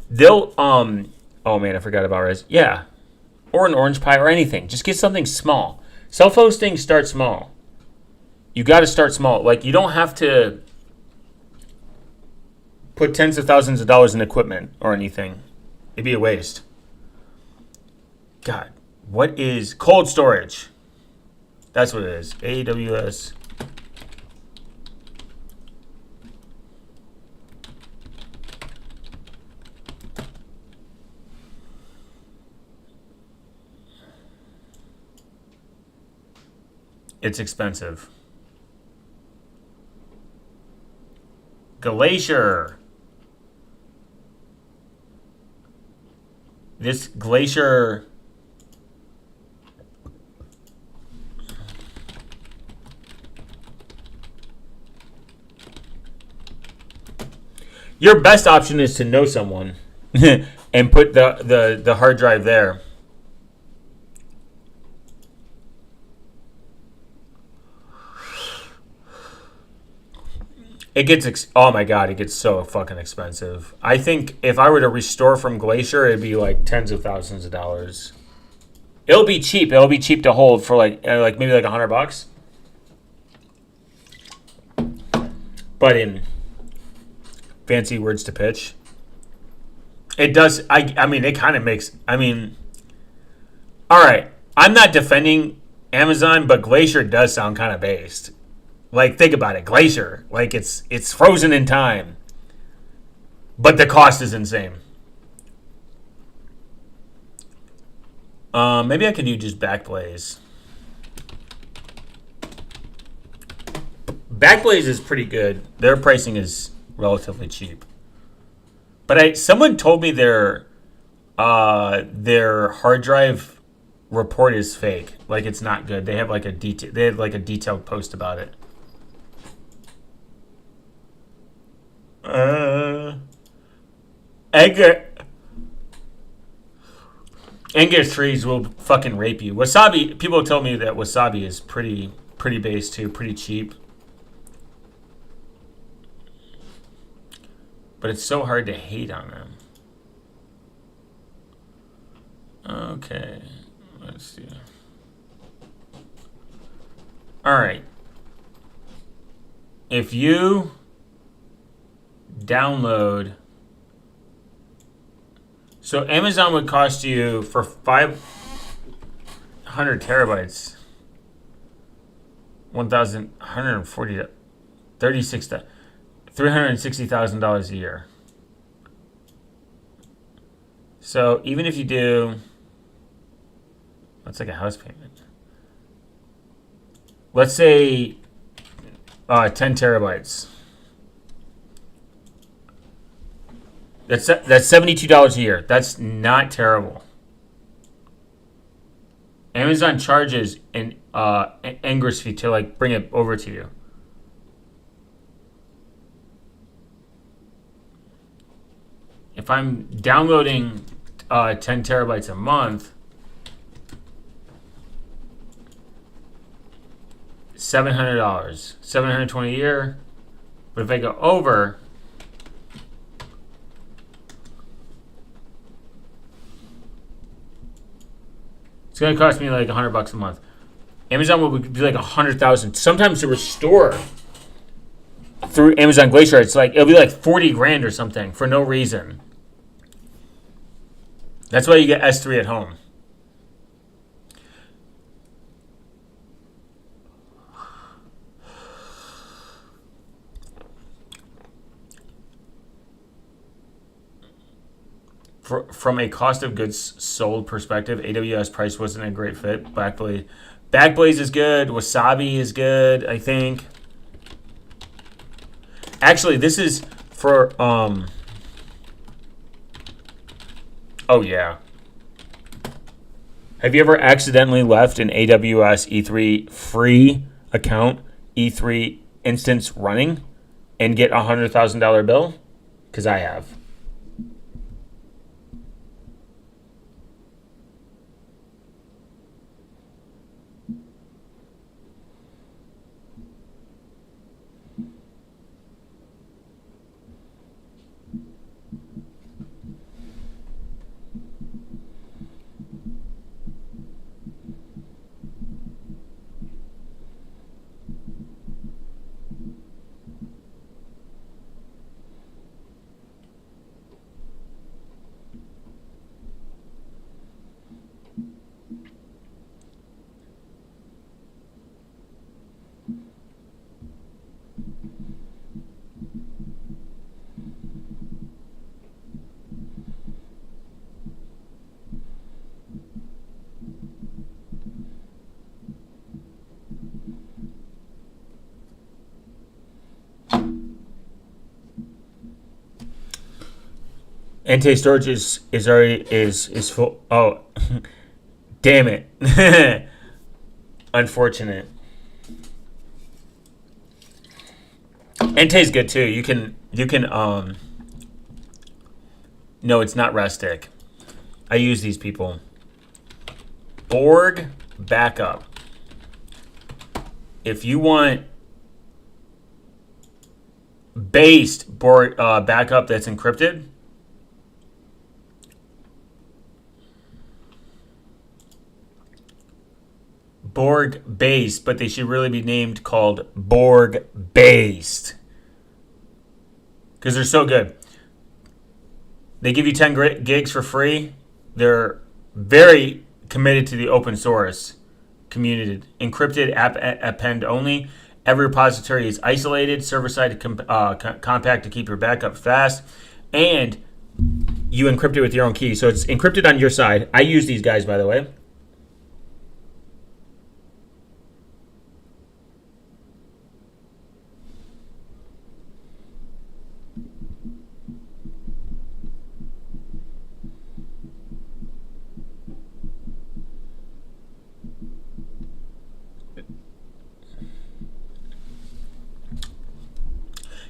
they'll oh man, I forgot about Res. Yeah. Or an Orange Pi or anything. Just get something small. Self-hosting, start small. You got to start small. Like you don't have to put tens of thousands of dollars in equipment or anything. It'd be a waste. God, what is cold storage? That's what it is. AWS. It's expensive. Glacier. This Glacier. Your best option is to know someone and put the hard drive there. It gets, oh my God, it gets so fucking expensive. I think if I were to restore from Glacier, it'd be like tens of thousands of dollars. It'll be cheap. It'll be cheap to hold for like maybe like $100. But in fancy words to pitch, it does. I mean, it kind of makes. I mean, all right. I'm not defending Amazon, but Glacier does sound kind of based. Like, think about it. Glacier. Like, it's frozen in time. But the cost is insane. Maybe I could do just Backblaze. Backblaze is pretty good. Their pricing is relatively cheap. But someone told me their hard drive report is fake. Like, it's not good. They have like a detailed post about it. Angus trees will fucking rape you. Wasabi. People tell me that wasabi is pretty base too, pretty cheap. But it's so hard to hate on them. Okay, let's see. All right. If you download, so Amazon would cost you for 500 terabytes, 1,140, $360,000 a year. So even if you do, that's like a house payment. Let's say 10 terabytes. That's $72 a year. That's not terrible. Amazon charges an ingress fee to like bring it over to you. If I'm downloading 10 terabytes a month, $700. $720 a year. But if I go over, it's going to cost me like $100 a month. Amazon will be like $100,000. Sometimes to restore through Amazon Glacier, it's like it'll be like 40 grand or something for no reason. That's why you get S3 at home. From a cost of goods sold perspective, AWS price wasn't a great fit. Backblaze is good. Wasabi is good, I think. Actually, this is for oh yeah. Have you ever accidentally left an AWS E3 free account, E3 instance running, and get a $100,000 bill? Because I have. NT storage is full. Oh, damn it! Unfortunate. NT's good too. You can. No, it's not Restic. I use these people. Borg backup. If you want based Borg backup that's encrypted. Borg based, but they should really be named called Borg based because they're so good. They give you 10 gigs for free. They're very committed to the open source community. Encrypted append only. Every repository is isolated, server-side compact to keep your backup fast, and you encrypt it with your own key. So it's encrypted on your side. I use these guys, by the way.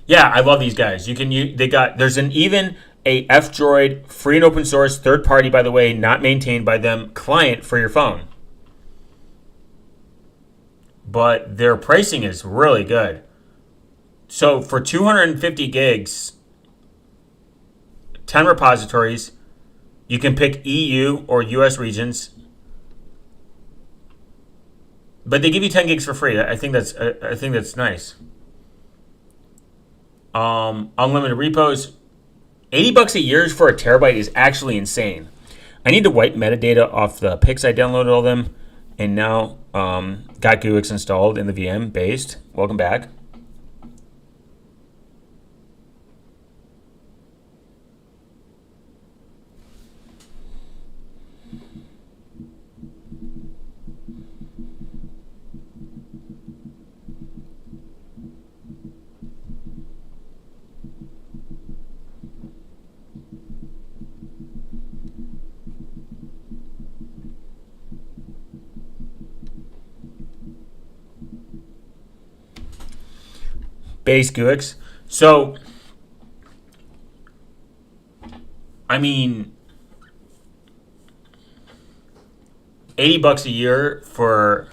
Yeah, I love these guys. There's even a F-Droid free and open source, third party, by the way, not maintained by them, client for your phone. But their pricing is really good. So for 250 gigs, 10 repositories, you can pick EU or US regions. But they give you 10 gigs for free. I think that's nice. Unlimited repos. $80 a year for a terabyte is actually insane. I need to wipe metadata off the pics I downloaded all them, and now got GUIX installed in the VM based. Welcome back. Base GUIX. So, I mean, $80 a year for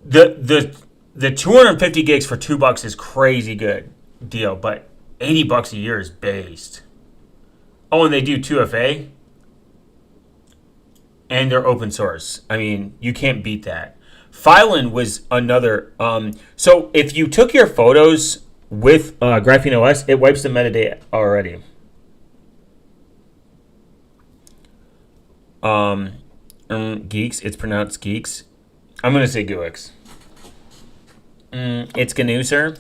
The 250 gigs for $2 is crazy good deal, but $80 a year is based. Oh, and they do 2FA, and they're open source. I mean, you can't beat that. Filen was another. So if you took your photos with Graphene OS, it wipes the metadata already. Geeks, it's pronounced geeks. I'm gonna say Guix. It's Ganooser.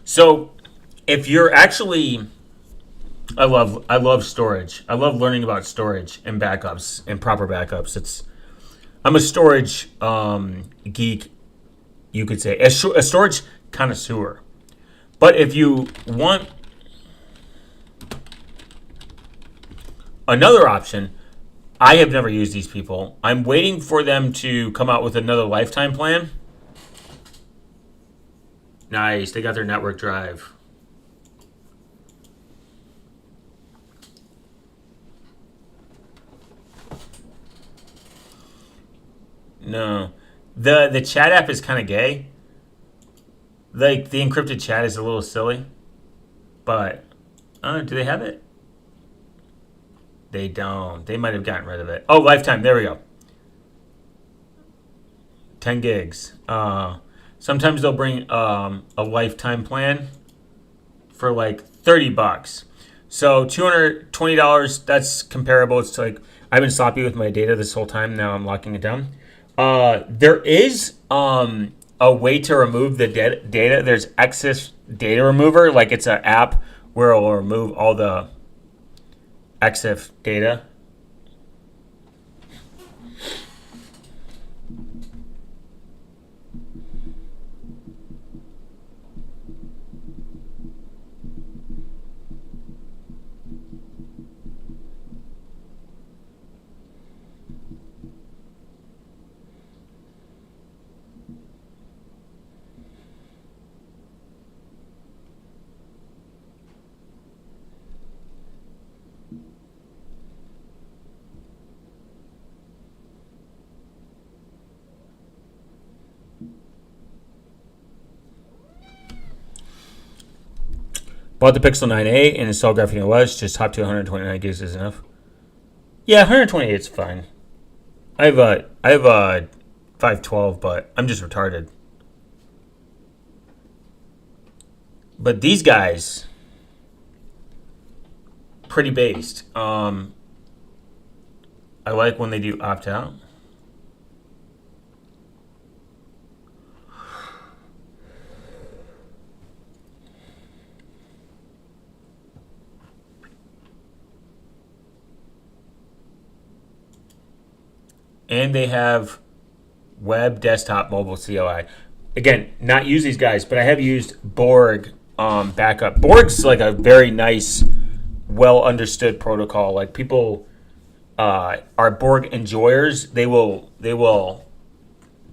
So if you're actually, I love storage. I love learning about storage and backups and proper backups. I'm a storage geek, you could say, a storage connoisseur. But if you want another option, I have never used these people. I'm waiting for them to come out with another lifetime plan. Nice, they got their network drive. No, the chat app is kind of gay. Like the encrypted chat is a little silly, but do they have it? They don't. They might have gotten rid of it. Oh, lifetime. There we go. 10 gigs. Sometimes they'll bring a lifetime plan for like $30. So $220. That's comparable. It's like I've been sloppy with my data this whole time. Now I'm locking it down. There is a way to remove the data. There's excess data remover. Like it's an app where it will remove all the EXIF data. Bought the Pixel 9a and installed Graphene OS. Just hop to 129 gigs is enough. Yeah, 128 is fine. I have a 512, but I'm just retarded. But these guys, pretty based. I like when they do opt out. And they have web, desktop, mobile CLI. Again, not use these guys, but I have used Borg backup. Borg's like a very nice, well understood protocol. Like people are Borg enjoyers. They will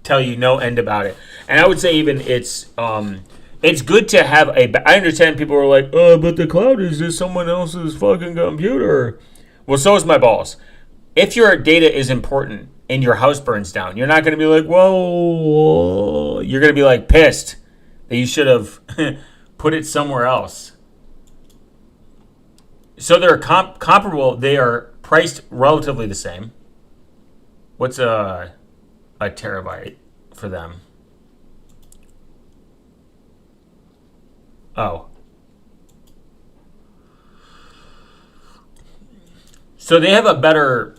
tell you no end about it. And I would say even it's good to have I understand people are like, oh, but the cloud is just someone else's fucking computer. Well, so is my balls. If your data is important and your house burns down, you're not going to be like, whoa. You're going to be like pissed that you should have put it somewhere else. So they're comparable. They are priced relatively the same. What's a terabyte for them? Oh. So they have a better,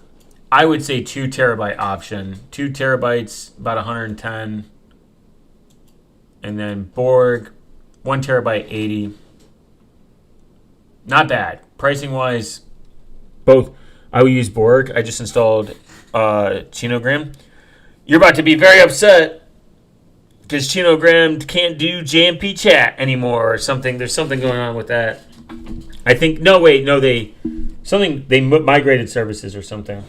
I would say, 2 terabyte option. 2 terabytes, about 110. And then Borg, 1 terabyte, 80. Not bad. Pricing wise, both. I will use Borg. I just installed Chinogram. You're about to be very upset because Chinogram can't do JMP chat anymore or something. There's something going on with that. I think, they migrated services or something.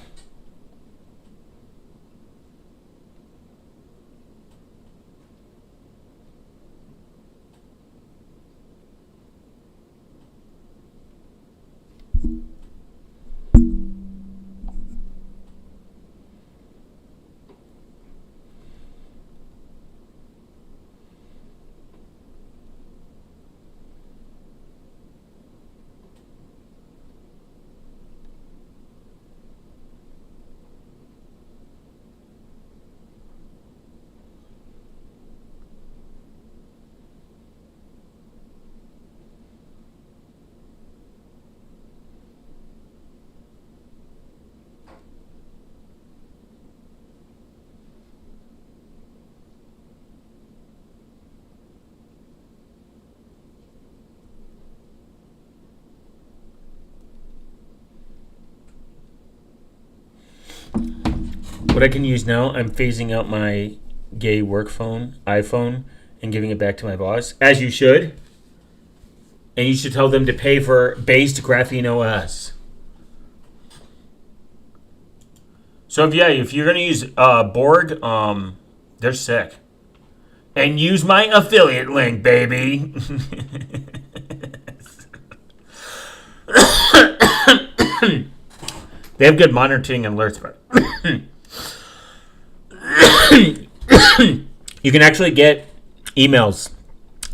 What I can use now, I'm phasing out my gay work phone, iPhone, and giving it back to my boss, as you should. And you should tell them to pay for based Graphene OS. So if you're gonna use Borg, they're sick. And use my affiliate link, baby. They have good monitoring and alerts, but you can actually get emails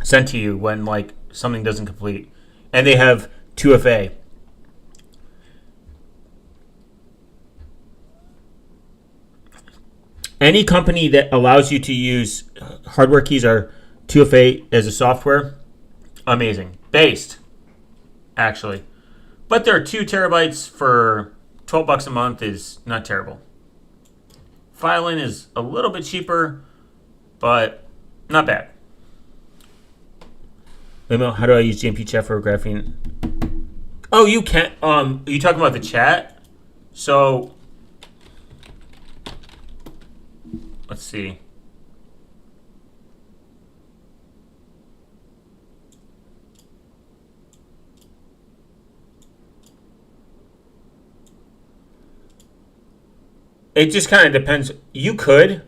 sent to you when like something doesn't complete, and they have 2FA. Any company that allows you to use hardware keys or 2FA as a software, amazing. Based, actually. But there are 2 terabytes for $12 a month is not terrible. Filing is a little bit cheaper, but not bad. Limo, how do I use JMP chat for Graphene? Oh, you can't. You talking about the chat? So, let's see. It just kind of depends. You could.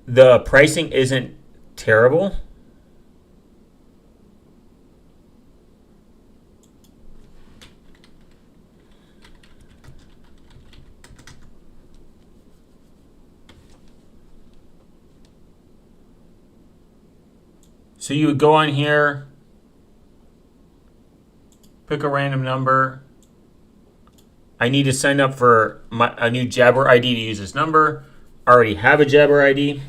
The pricing isn't terrible. So you would go on here, pick a random number. I need to sign up for a new Jabber ID to use this number. I already have a Jabber ID.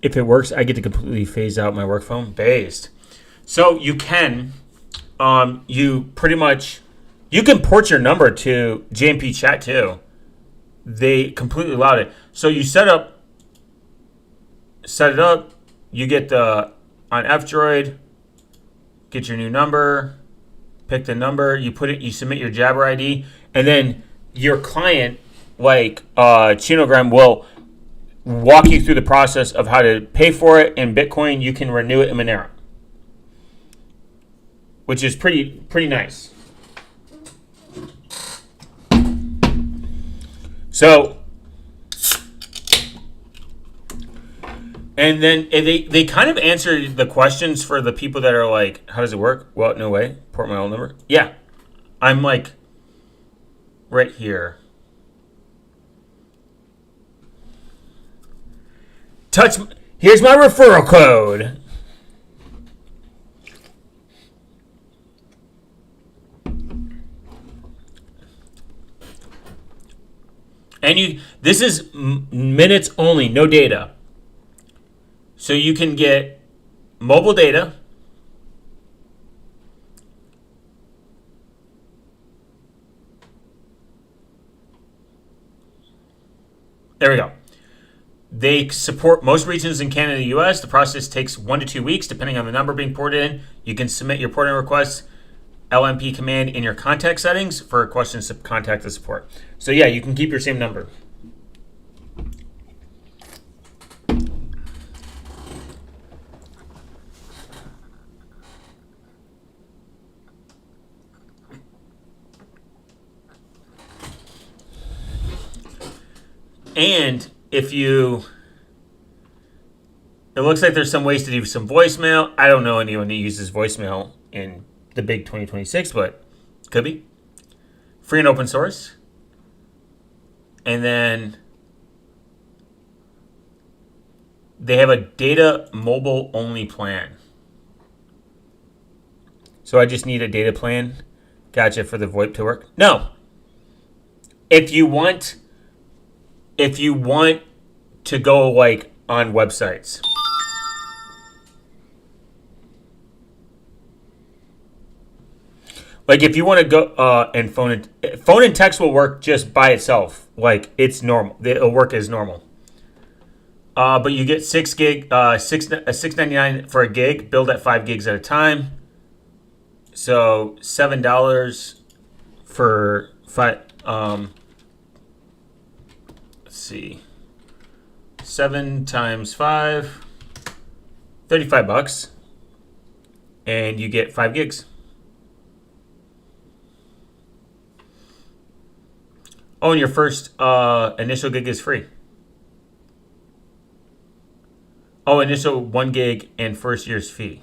If it works, I get to completely phase out my work phone. Based. So you can, you can port your number to JMP chat too. They completely allowed it. So you set it up, you get on F-Droid, get your new number, pick the number, you submit your Jabber ID, and then your client, like Chinogram, will walk you through the process of how to pay for it in Bitcoin. You can renew it in Monero, which is pretty nice. So, and then they kind of answer the questions for the people that are like, how does it work? Well, no way. Port my own number. Yeah, I'm like right here. Here's my referral code. And this is minutes only, no data. So you can get mobile data. There we go. They support most regions in Canada and the US. The process takes 1 to 2 weeks, depending on the number being ported in. You can submit your porting request, LMP command in your contact settings for questions to contact the support. So yeah, you can keep your same number. And if it looks like there's some ways to do some voicemail. I don't know anyone who uses voicemail in the big 2026, but could be. Free and open source. And then they have a data mobile only plan. So I just need a data plan. Gotcha, for the VoIP to work. No. If you want if you want to go like on websites. Like if you want to go and phone and text will work just by itself. Like it's normal. It'll work as normal. But you get 6 gig, $6.99 for a gig. Billed at 5 gigs at a time. So $7 for 5. Let's see. 7 times 5, $35, and you get 5 gigs. Oh, and your first initial gig is free. Oh, initial 1 gig and first year's fee.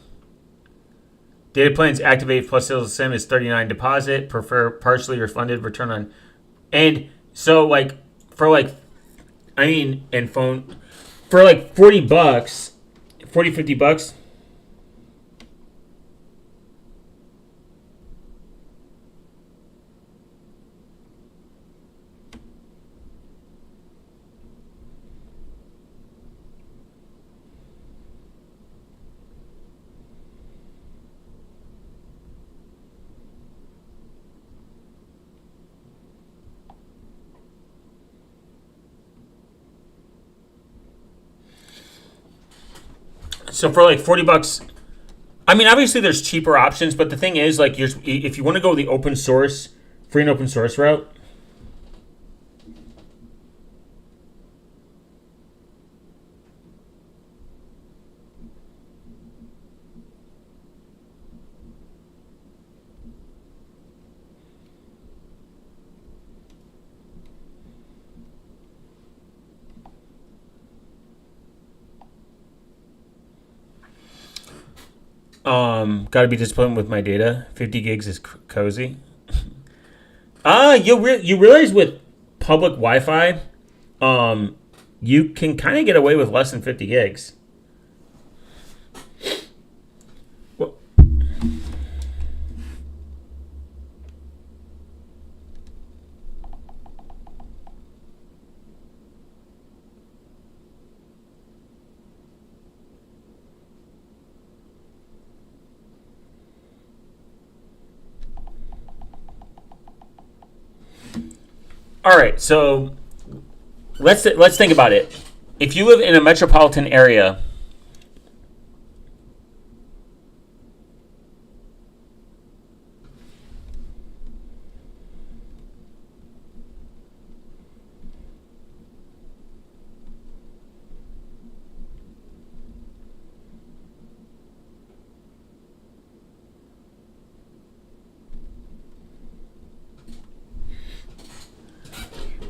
Data plans activate plus sales sim is $39 deposit. Prefer partially refunded return on. And so like for like, I mean, and phone for like $40, $50. So for like $40, I mean, obviously there's cheaper options, but the thing is, like, if you want to go the open source, free and open source route, got to be disciplined with my data. 50 gigs is cozy. You realize with public Wi-Fi, you can kind of get away with less than 50 gigs. Well, all right, so let's think about it. If you live in a metropolitan area,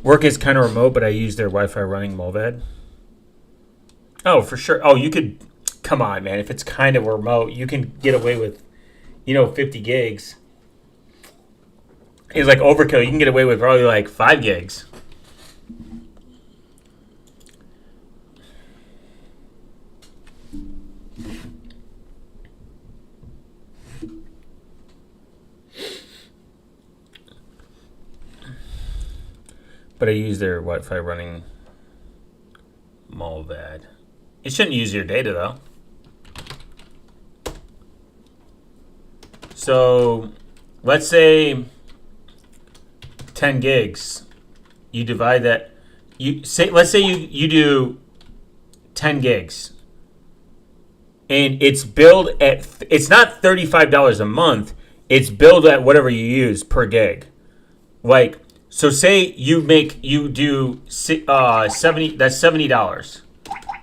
work is kind of remote, but I use their Wi-Fi running Mulvad. Oh, for sure. Oh, you could. Come on, man. If it's kind of remote, you can get away with, 50 gigs. It's like overkill. You can get away with probably like 5 gigs. But I use their Wi-Fi running Mulvad. It shouldn't use your data though. So let's say 10 gigs. You divide that. Let's say you do 10 gigs. And it's billed at, it's not $35 a month. It's billed at whatever you use per gig. Like, so say you do 70, that's $70.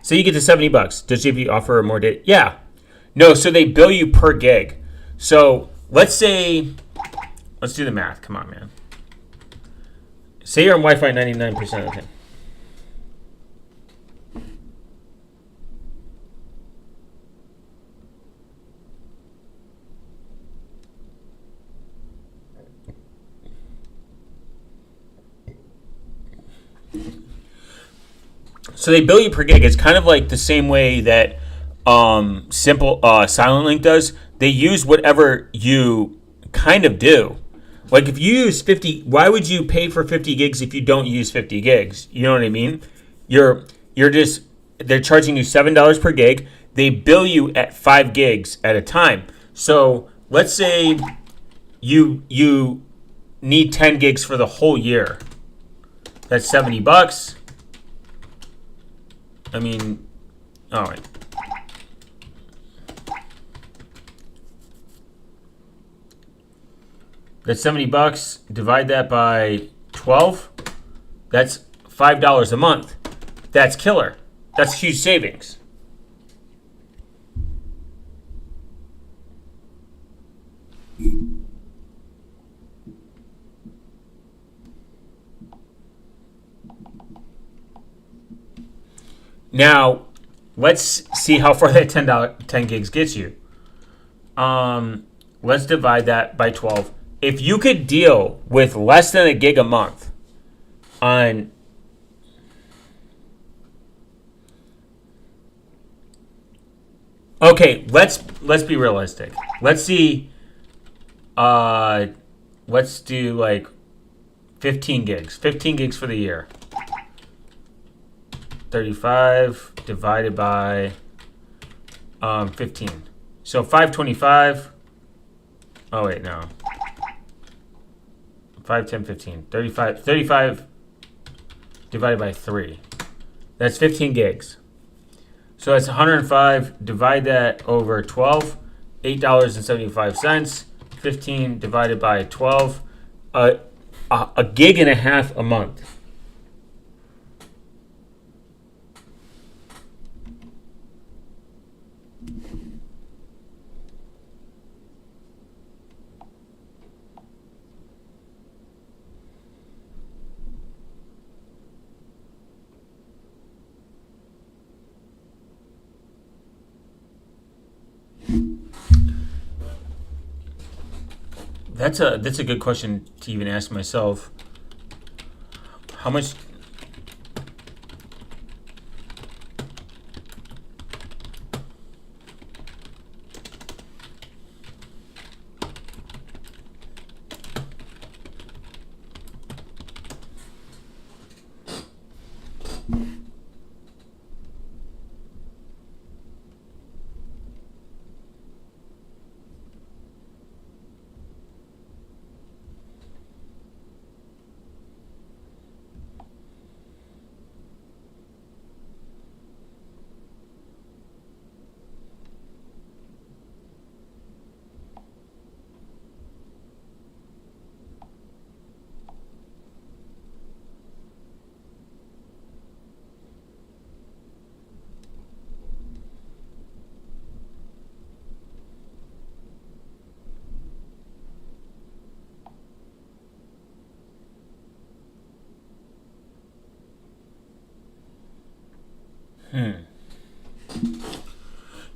So you get to $70. Does JP offer more data? Yeah. No, so they bill you per gig. So let's do the math. Come on, man. Say you're on Wi-Fi 99% of the time. So they bill you per gig. It's kind of like the same way that Silent Link does. They use whatever you kind of do. Like if you use 50, why would you pay for 50 gigs if you don't use 50 gigs? You know what I mean? You're just, they're charging you $7 per gig. They bill you at 5 gigs at a time. So let's say you need 10 gigs for the whole year. That's $70. I mean, all right. That's $70. Divide that by 12. That's $5 a month. That's killer. That's huge savings. Now, let's see how far that 10 gigs gets you. Let's divide that by 12. If you could deal with less than a gig a month on okay, let's be realistic. Let's see. Let's do like 15 gigs. 15 gigs for the year. 35 divided by 15. So 525. Oh wait, no. 5, 10, 15. 35 divided by 3. That's 15 gigs. So that's 105. Divide that over 12. $8.75. 15 divided by 12. A gig and a half a month. That's a good question to even ask myself. How much?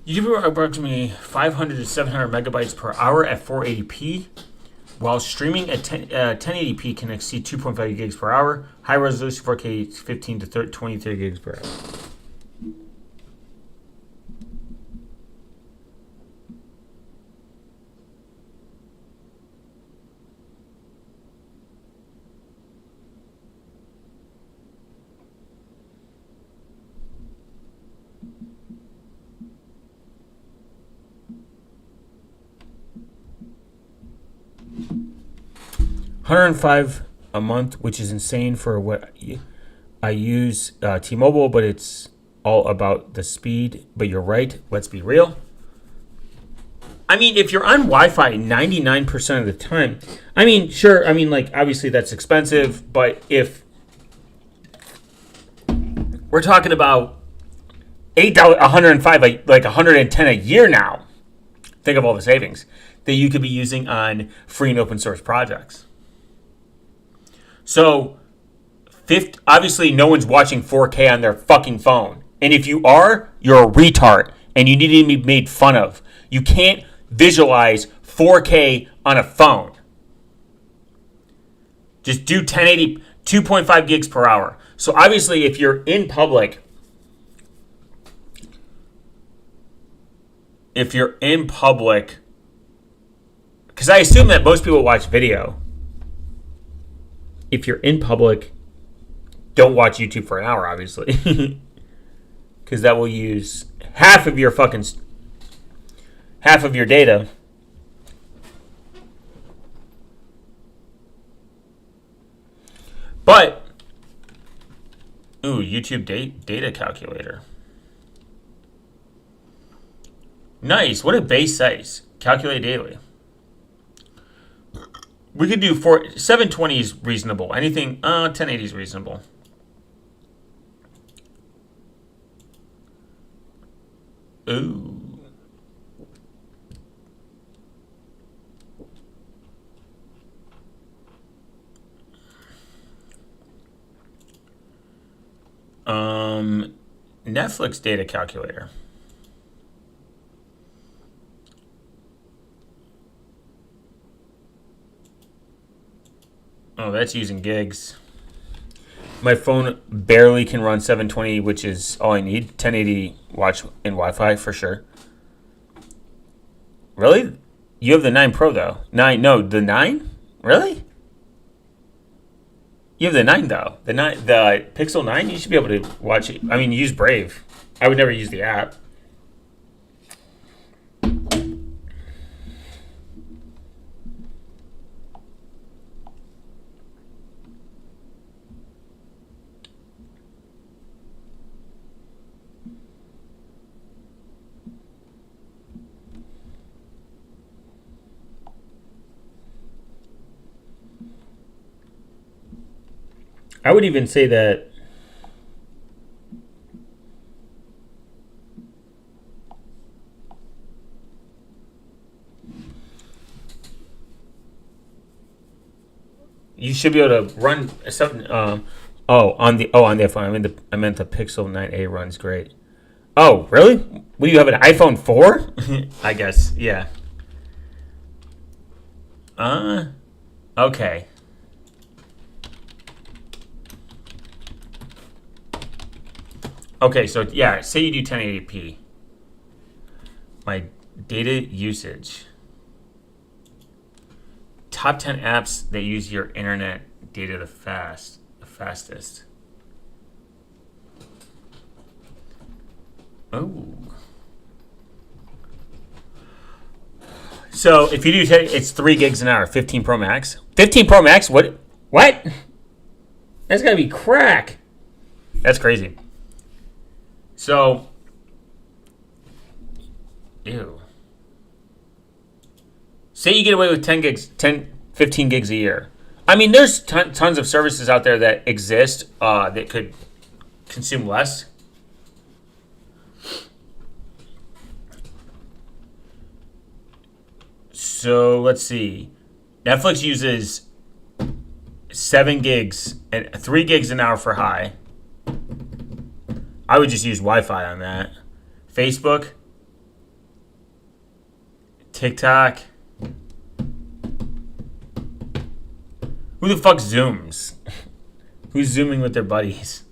You do approximately 500 to 700 megabytes per hour at 480p, while streaming at 1080p can exceed 2.5 gigs per hour. High resolution 4K 15 to 23 gigs per hour. $105 a month, which is insane for what I use T-Mobile, but it's all about the speed. But you're right. Let's be real. I mean, if you're on Wi-Fi 99% of the time, I mean, sure. I mean, like, obviously that's expensive, but if we're talking about $8, 105, like 110 a year now, think of all the savings that you could be using on free and open source projects. So, obviously, no one's watching 4K on their fucking phone. And if you are, you're a retard. And you need to be made fun of. You can't visualize 4K on a phone. Just do 1080, 2.5 gigs per hour. So, obviously, if you're in public, because I assume that most people watch video. if you're in public, don't watch YouTube for an hour, obviously. Because that will use half of your data. But, YouTube data calculator. Nice. What a base size. Calculate daily. We could do 720 is reasonable. Anything, 1080 is reasonable. Ooh. Netflix data calculator. Oh, that's using gigs. My phone barely can run 720, which is all I need. 1080 watch and Wi-Fi for sure. Really? You have the 9 Pro though. The 9? Really? You have the 9 though. The Pixel 9, you should be able to watch it. I mean, use Brave. I would never use the app. I would even say that you should be able to run something. On the iPhone. I meant the Pixel 9a runs great. Oh, really? Will you have an iPhone 4? I guess, yeah. Okay. Okay, so yeah, say you do 1080p. My data usage. Top 10 apps that use your internet data the fastest. Oh. So if you do, it's 3 gigs an hour, 15 Pro Max. 15 Pro Max? What? That's gotta be crack. That's crazy. So, ew. Say you get away with 15 gigs a year. I mean, there's tons of services out there that exist that could consume less. So, let's see. Netflix uses 7 gigs and 3 gigs an hour for high. I would just use Wi-Fi on that. Facebook, TikTok. Who the fuck Zooms? Who's Zooming with their buddies?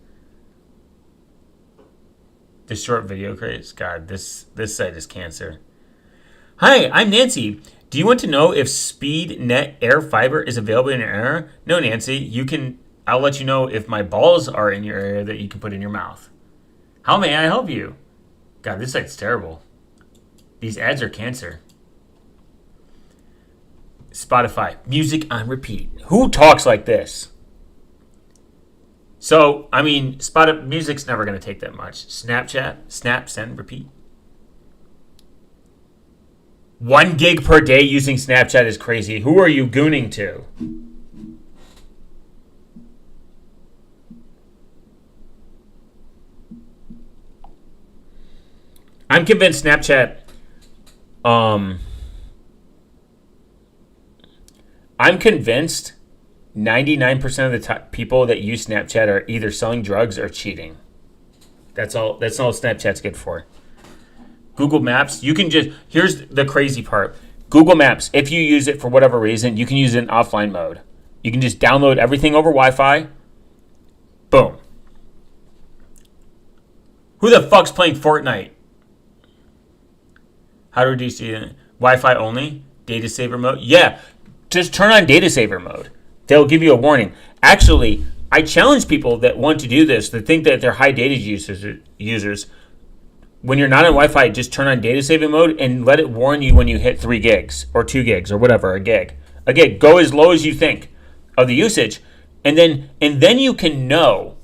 The short video craze? God, this site is cancer. Hi, I'm Nancy. Do you want to know if SpeedNet Air Fiber is available in your area? No, Nancy. I'll let you know if my balls are in your area that you can put in your mouth. How may I help you? God, this site's terrible. These ads are cancer. Spotify. Music on repeat. Who talks like this? So, I mean, music's never going to take that much. Snapchat. Snap, send, repeat. 1 gig per day using Snapchat is crazy. Who are you gooning to? I'm convinced Snapchat. I'm convinced 99% of the people that use Snapchat are either selling drugs or cheating. That's all Snapchat's good for. Google Maps, here's the crazy part. Google Maps, if you use it for whatever reason, you can use it in offline mode. You can just download everything over Wi-Fi. Boom. Who the fuck's playing Fortnite? How to reduce Wi-Fi only? Data saver mode? Yeah, just turn on data saver mode. They'll give you a warning. Actually, I challenge people that want to do this, that think that they're high data users. When you're not on Wi-Fi, just turn on data saving mode and let it warn you when you hit 3 gigs or 2 gigs or whatever, a gig. A gig. Go as low as you think of the usage. And then you can know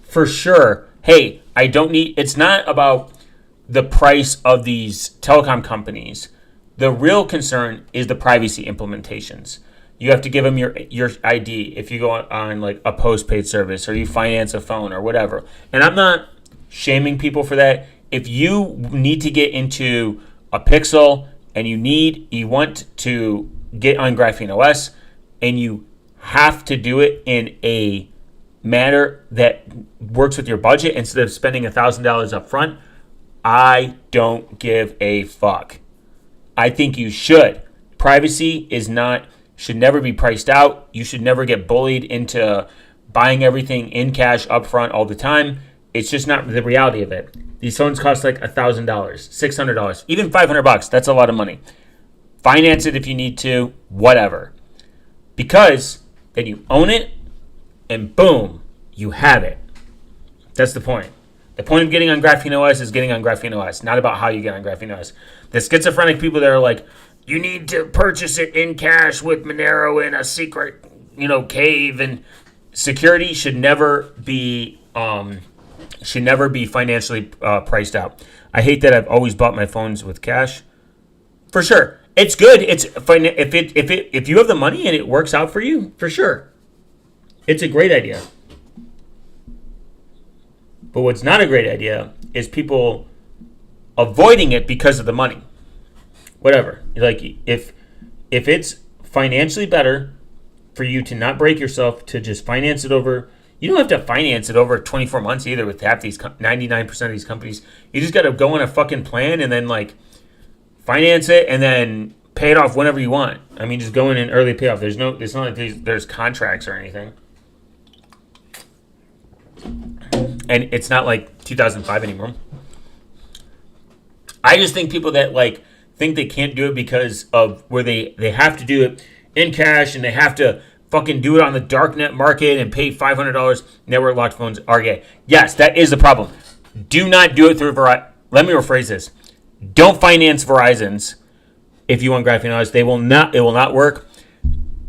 for sure, hey, I don't need, it's not about the price of these telecom companies. The real concern is the privacy implementations. You have to give them your ID if you go on like a postpaid service or you finance a phone or whatever. And I'm not shaming people for that. If you need to get into a Pixel and you want to get on Graphene OS and you have to do it in a manner that works with your budget instead of spending $1,000 up front, I don't give a fuck. I think you should. Privacy should never be priced out. You should never get bullied into buying everything in cash up front all the time. It's just not the reality of it. These phones cost like $1,000, $600, even $500. That's a lot of money. Finance it if you need to, whatever. Because then you own it, and boom, you have it. That's the point. The point of getting on Graphene OS is getting on Graphene OS, not about how you get on Graphene OS. The schizophrenic people that are like, you need to purchase it in cash with Monero in a secret, cave, and security should never be financially priced out. I hate that I've always bought my phones with cash. For sure, it's good. It's if you have the money and it works out for you, for sure, it's a great idea. But what's not a great idea is people avoiding it because of the money. Whatever. Like if it's financially better for you to not break yourself, to just finance it over. You don't have to finance it over 24 months either with half these 99% of these companies. You just got to go on a fucking plan and then like finance it and then pay it off whenever you want. I mean, just go in and early payoff. It's not like there's contracts or anything. And it's not like 2005 anymore. I just think people that like think they can't do it because of where they have to do it in cash and they have to fucking do it on the darknet market and pay $500 network locked phones are gay. Yes, that is the problem. Do not do it through Verizon. Let me rephrase this. Don't finance Verizon's if you want Graphene OS. It will not work,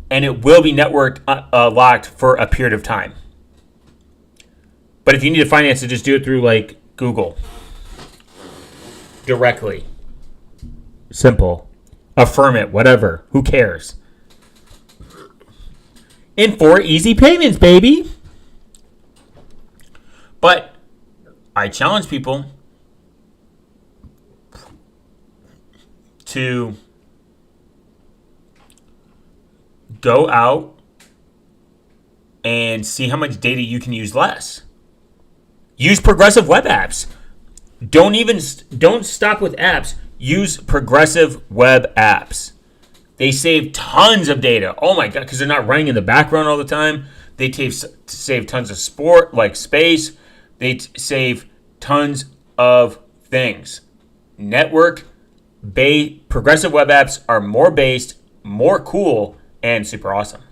and it will be network locked for a period of time. But if you need to finance it, just do it through like Google directly. Simple. Affirm it. Whatever. Who cares? In 4 easy payments, baby. But I challenge people to go out and see how much data you can use less. Use progressive web apps. Don't stop with apps. Use progressive web apps. They save tons of data. Oh my God, because they're not running in the background all the time. They save tons of space. They save tons of things. Progressive web apps are more based, more cool, and super awesome.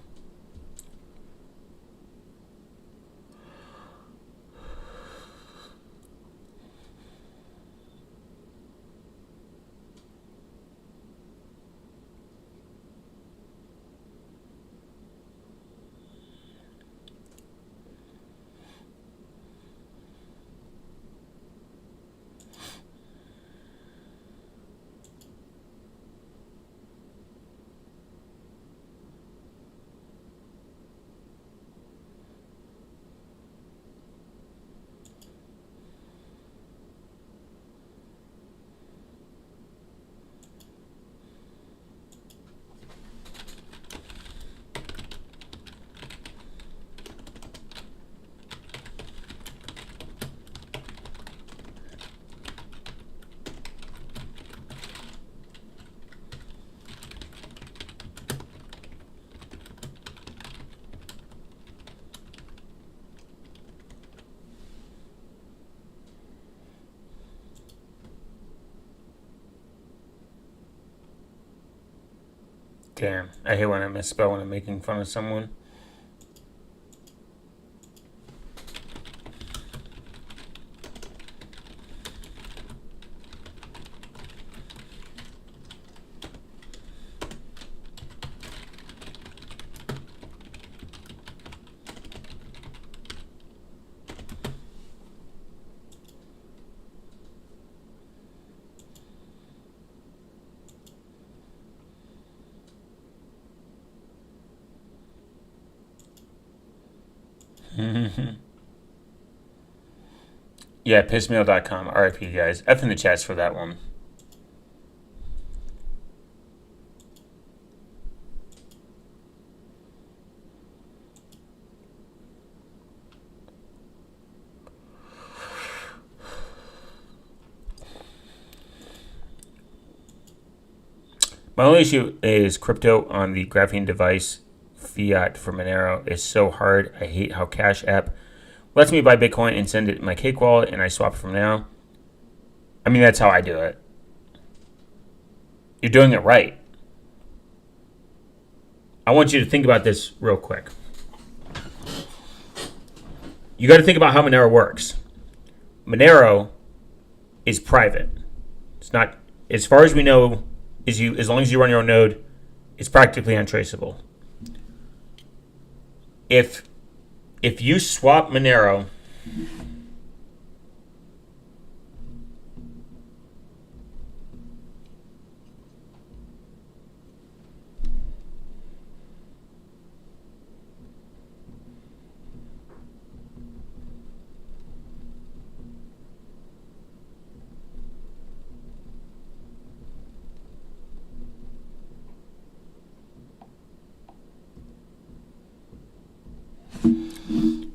Damn, I hate when I misspell when I'm making fun of someone. Yeah, pissmail.com. RIP, guys. F in the chats for that one. My only issue is crypto on the graphene device. Fiat for Monero is so hard. I hate how Cash App lets me buy Bitcoin and send it in my Cake wallet, and I swap it from now. I mean, that's how I do it. You're doing it right. I want you to think about this real quick. You got to think about how Monero works. Monero is private. It's not, as far as we know, as long as you run your own node, it's practically untraceable. If you swap Monero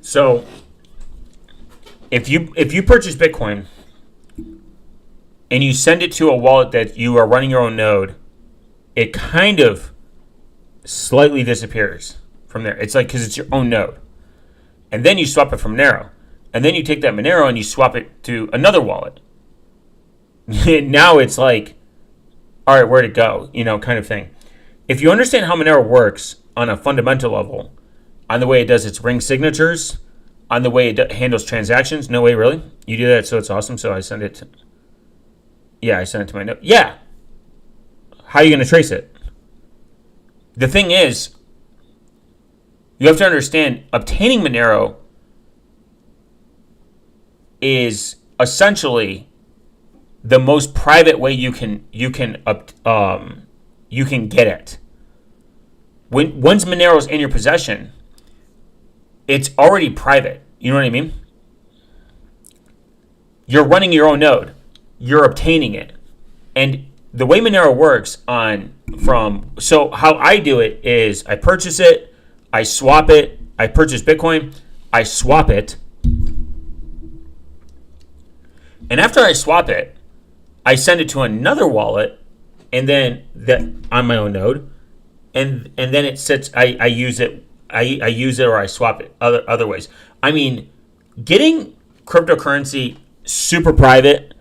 So, if you purchase Bitcoin and you send it to a wallet that you are running your own node, it kind of slightly disappears from there. It's like because it's your own node, and then you swap it from Monero, and then you take that Monero and you swap it to another wallet. Now it's like, all right, where'd it go? Kind of thing. If you understand how Monero works on a fundamental level, on the way it does its ring signatures, on the way it handles transactions. No way, really? You do that, so it's awesome. So I send it to... Yeah, I send it to my node. Yeah. How are you going to trace it? The thing is, you have to understand, obtaining Monero is essentially the most private way you can get it. Once Monero is in your possession, it's already private. You know what I mean? You're running your own node. You're obtaining it. And the way Monero works so how I do it is I purchase it, I swap it, I purchase Bitcoin, I swap it. And after I swap it, I send it to another wallet and then on my own node. And then it sits, I use it. I use it or I swap it other ways. I mean, getting cryptocurrency super private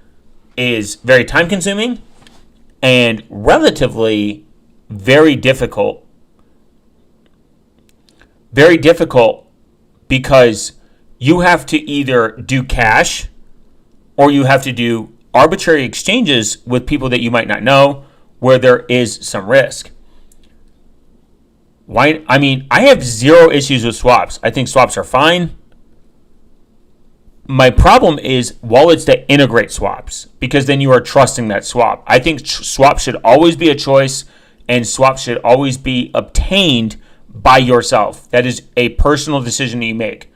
is very time consuming and relatively very difficult. Very difficult because you have to either do cash or you have to do arbitrary exchanges with people that you might not know where there is some risk. Why? I mean, I have zero issues with swaps. I think swaps are fine. My problem is wallets that integrate swaps because then you are trusting that swap. I think swaps should always be a choice and swaps should always be obtained by yourself. That is a personal decision that you make.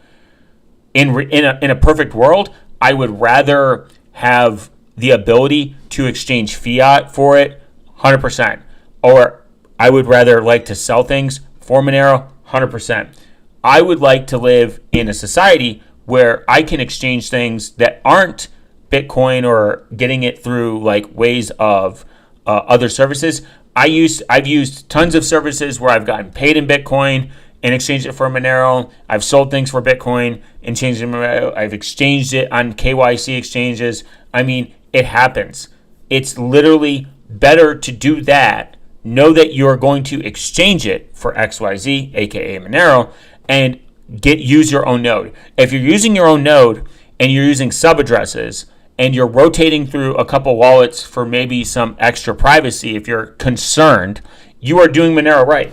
In a perfect world, I would rather have the ability to exchange fiat for it 100%. Or I would rather like to sell things for Monero 100%. I would like to live in a society where I can exchange things that aren't Bitcoin or getting it through like ways of other services. I've used tons of services where I've gotten paid in Bitcoin and exchanged it for Monero. I've sold things for Bitcoin and changed it to Monero. I've exchanged it on KYC exchanges. I mean, it happens. It's literally better to do that. Know that you're going to exchange it for XYZ, aka Monero, and use your own node. If you're using your own node and you're using sub addresses and you're rotating through a couple wallets for maybe some extra privacy, if you're concerned, you are doing Monero right.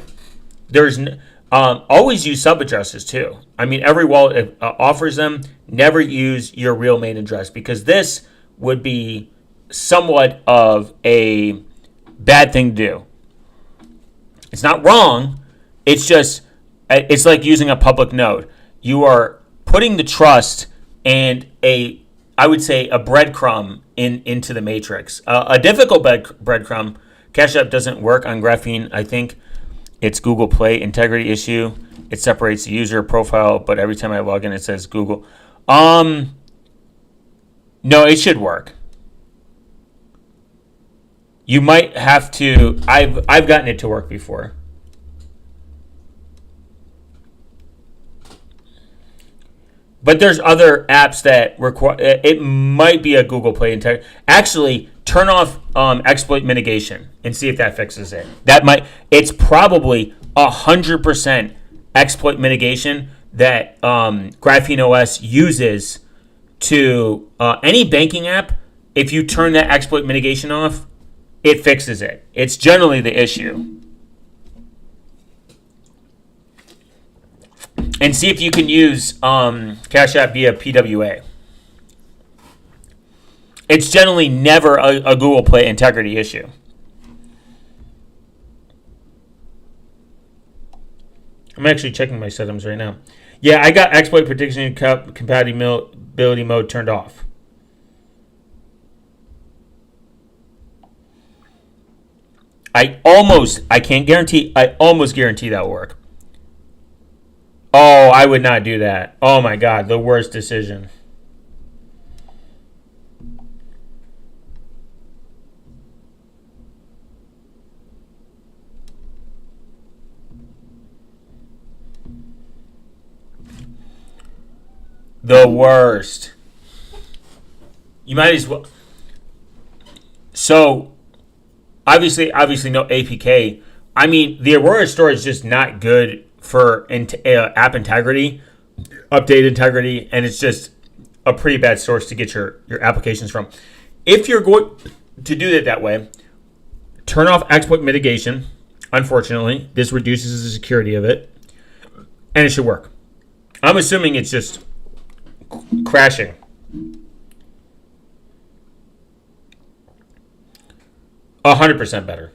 There's always use sub addresses too. I mean, every wallet offers them. Never use your real main address because this would be somewhat of a bad thing to do. It's not wrong. It's just, it's like using a public node. You are putting the trust and I would say a breadcrumb into the matrix. A difficult breadcrumb. Cash App doesn't work on Graphene. I think it's Google Play integrity issue. It separates the user profile, but every time I log in, it says Google. No, it should work. You might have to. I've gotten it to work before. But there's other apps that require. It might be a Google Play integrity. Actually, turn off exploit mitigation and see if that fixes it. It's probably 100% exploit mitigation that Graphene OS uses to any banking app. If you turn that exploit mitigation off, it fixes it. It's generally the issue. And see if you can use Cash App via PWA. It's generally never a Google Play integrity issue. I'm actually checking my settings right now. Yeah, I got exploit prediction compatibility mode turned off. I can't guarantee, I almost guarantee that'll work. Oh, I would not do that. Oh my God, the worst decision. The worst. You might as well. So, obviously no APK. I mean, the Aurora store is just not good for app integrity, update integrity, and it's just a pretty bad source to get your applications from. If you're going to do it that way, turn off exploit mitigation. Unfortunately, this reduces the security of it, and it should work. I'm assuming it's just crashing. %100 better.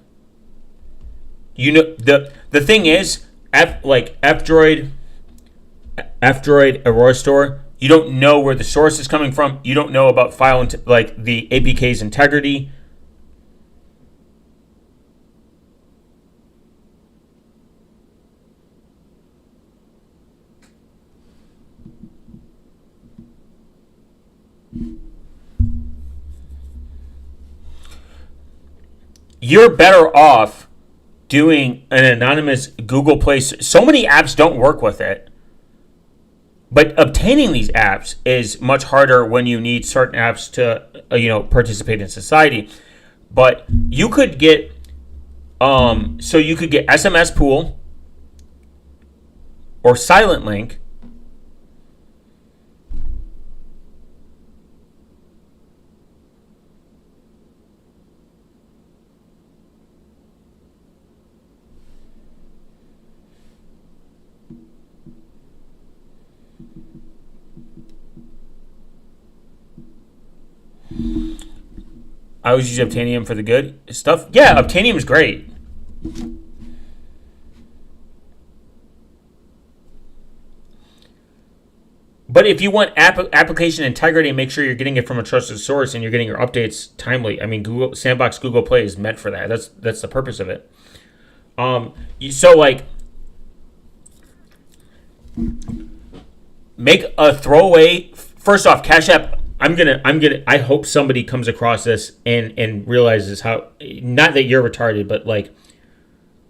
You know, the thing is, F-Droid, Aurora Store, you don't know where the source is coming from. You don't know about the APK's integrity. You're better off doing an anonymous Google Play. So many apps don't work with it. But obtaining these apps is much harder when you need certain apps to, participate in society. But you could get, you could get SMS Pool or Silent Link. I always use Obtainium for the good stuff. Yeah, Obtainium is great. But if you want application integrity and make sure you're getting it from a trusted source and you're getting your updates timely, I mean, Sandbox Google Play is meant for that. That's the purpose of it. Make a throwaway. First off, Cash App. I hope somebody comes across this and realizes how, not that you're retarded, but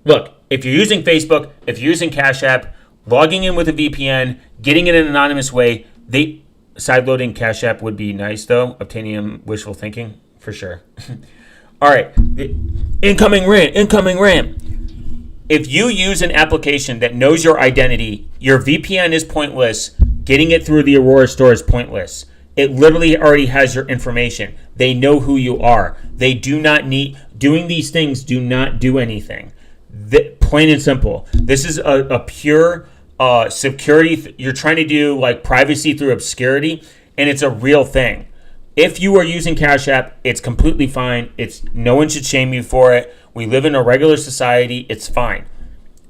look, if you're using Facebook, if you're using Cash App, logging in with a VPN, getting it in an anonymous way, sideloading Cash App would be nice though. Obtainium, wishful thinking, for sure. All right, incoming rant. If you use an application that knows your identity, your VPN is pointless. Getting it through the Aurora store is pointless. It literally already has your information. They know who you are. They do not need, doing these things do not do anything. Plain and simple. This is a pure security. You're trying to do privacy through obscurity, and it's a real thing. If you are using Cash App, it's completely fine. No one should shame you for it. We live in a regular society. It's fine.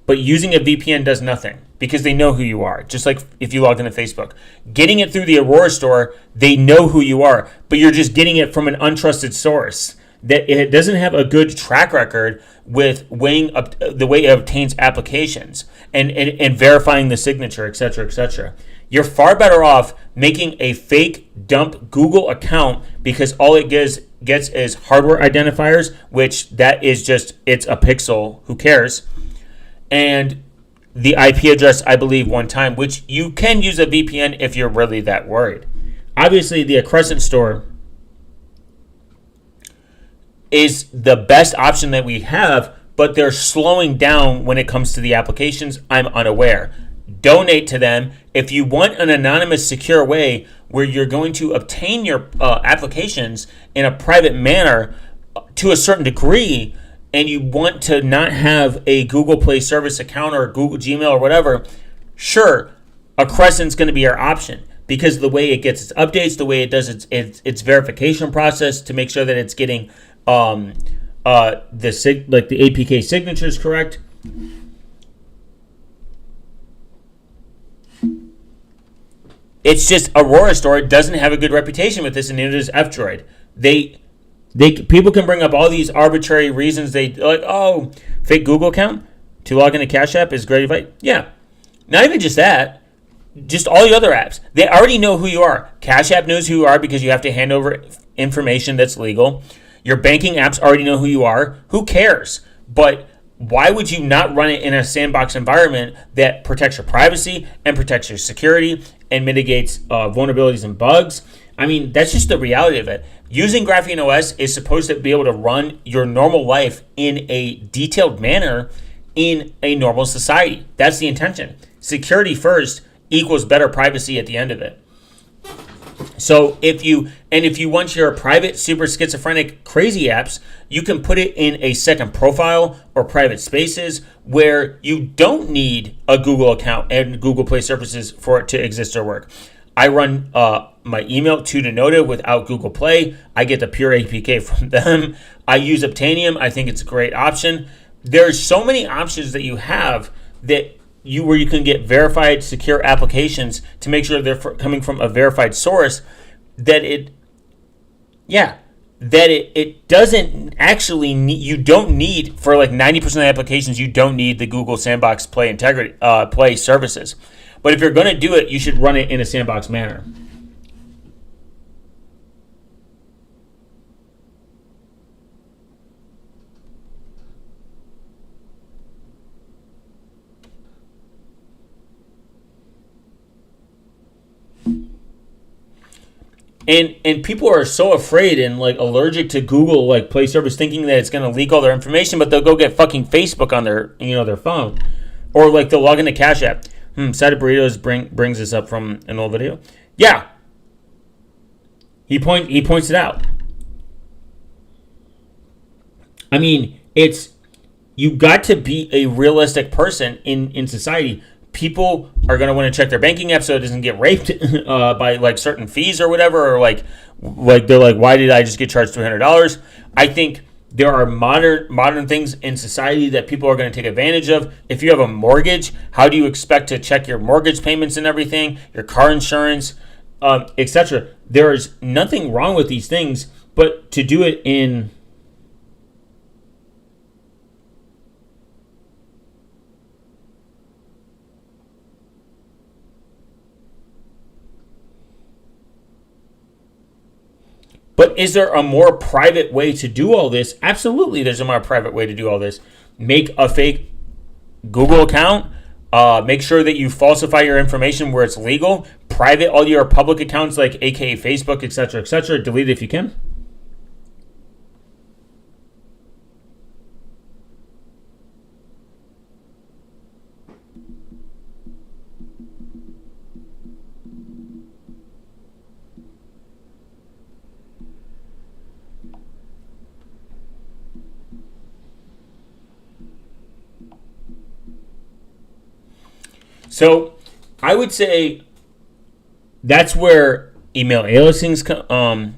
But using a VPN does nothing. because they know who you are. Just like if you log into Facebook. Getting it through the Aurora store, they know who you are, but you're just getting it from an untrusted source that it doesn't have a good track record with weighing up the way it obtains applications and verifying the signature, etc., etc. You're far better off making a fake dump Google account, because all it gets is hardware identifiers, which that is just, it's a pixel, who cares, and the IP address, I believe, one time, which you can use a VPN if you're really that worried. Obviously, the Crescent store is the best option that we have, but they're slowing down when it comes to the applications. I'm unaware. Donate to them. If you want an anonymous, secure way where you're going to obtain your applications in a private manner to a certain degree, and you want to not have a Google Play Service account or Google Gmail or whatever, sure, a Crescent's going to be your option, because of the way it gets its updates, the way it does its verification process to make sure that it's getting the APK signatures correct. It's just Aurora Store doesn't have a good reputation with this, and neither does F-Droid. People can bring up all these arbitrary reasons. They like, oh, fake Google account to log into Cash App is great advice. Yeah, not even just that, just all the other apps. They already know who you are. Cash App knows who you are because you have to hand over information that's legal. Your banking apps already know who you are. Who cares? But why would you not run it in a sandbox environment that protects your privacy and protects your security and mitigates vulnerabilities and bugs? I mean, that's just the reality of it. Using Graphene OS is supposed to be able to run your normal life in a detailed manner in a normal society. That's the intention. Security first equals better privacy at the end of it. So if you want your private, super schizophrenic, crazy apps, you can put it in a second profile or private spaces where you don't need a Google account and Google Play services for it to exist or work. I run my email to Denoda without Google Play. I get the pure APK from them. I use Obtainium. I think it's a great option. There's so many options that you have where you can get verified, secure applications to make sure they're coming from a verified source. It doesn't actually need. You don't need, for like 90% of the applications, you don't need the Google Sandbox Play integrity Play services. But if you're going to do it, you should run it in a sandbox manner. And people are so afraid and like allergic to Google like Play Service, thinking that it's going to leak all their information, but they'll go get fucking Facebook on their phone, or like they'll log into Cash App. Side of Burritos brings this up from an old video. Yeah, he points it out. I mean, you got to be a realistic person in society. People are going to want to check their banking app so it doesn't get raped by like certain fees or whatever, or like they're like, why did I just get charged $300? I think there are modern things in society that people are going to take advantage of. If you have a mortgage, how do you expect to check your mortgage payments and everything, your car insurance, etc.? There is nothing wrong with these things, but to do it in But is there a more private way to do all this? Absolutely, there's a more private way to do all this. Make a fake Google account. Make sure that you falsify your information where it's legal. Private all your public accounts like aka Facebook, etc., etc. Delete it if you can. So I would say that's where email aliasings come.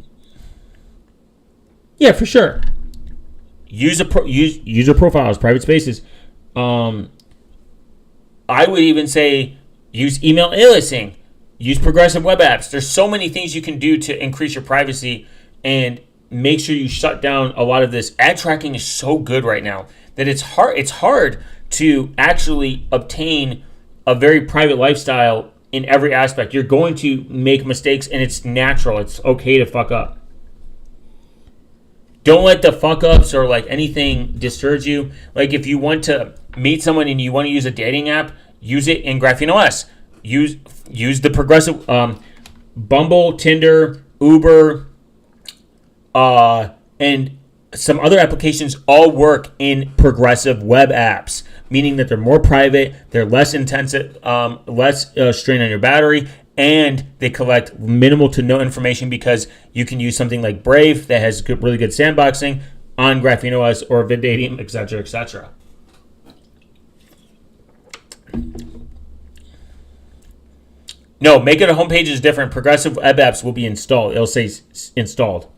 Yeah, for sure. User profiles, private spaces. I would even say use email aliasing, use progressive web apps. There's so many things you can do to increase your privacy and make sure you shut down a lot of this. Ad tracking is so good right now that it's hard to actually obtain a very private lifestyle in every aspect. You're going to make mistakes, and it's natural. It's okay to fuck up. Don't let the fuck ups or like anything disturb you. Like if you want to meet someone and you want to use a dating app, use it in Graphene OS. Use the progressive Bumble, Tinder, Uber, and some other applications all work in progressive web apps, meaning that they're more private, they're less intensive, less strain on your battery, and they collect minimal to no information because you can use something like Brave that has really good sandboxing on Graphene OS or Vidadium, etc., etc. No, make it a homepage is different. Progressive web apps will be installed. It'll say installed.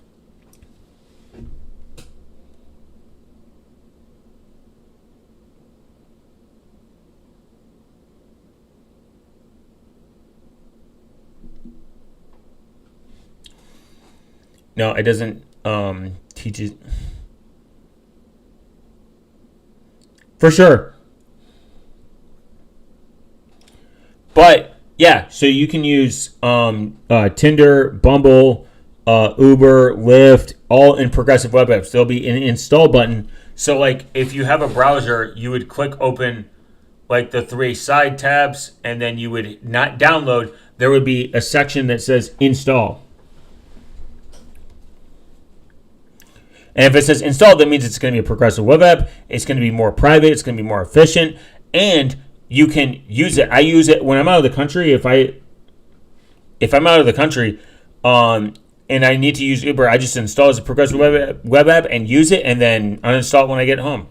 No, it doesn't teach it. For sure. But, yeah, so you can use Tinder, Bumble, Uber, Lyft, all in progressive web apps. There'll be an install button. So, like, if you have a browser, you would click open, like, the 3 side tabs, and then you would not download. There would be a section that says install. And if it says install, that means it's going to be a progressive web app. It's going to be more private. It's going to be more efficient. And you can use it. I use it when I'm out of the country. If I'm out of the country and I need to use Uber, I just install it as a progressive web app and use it and then uninstall it when I get home.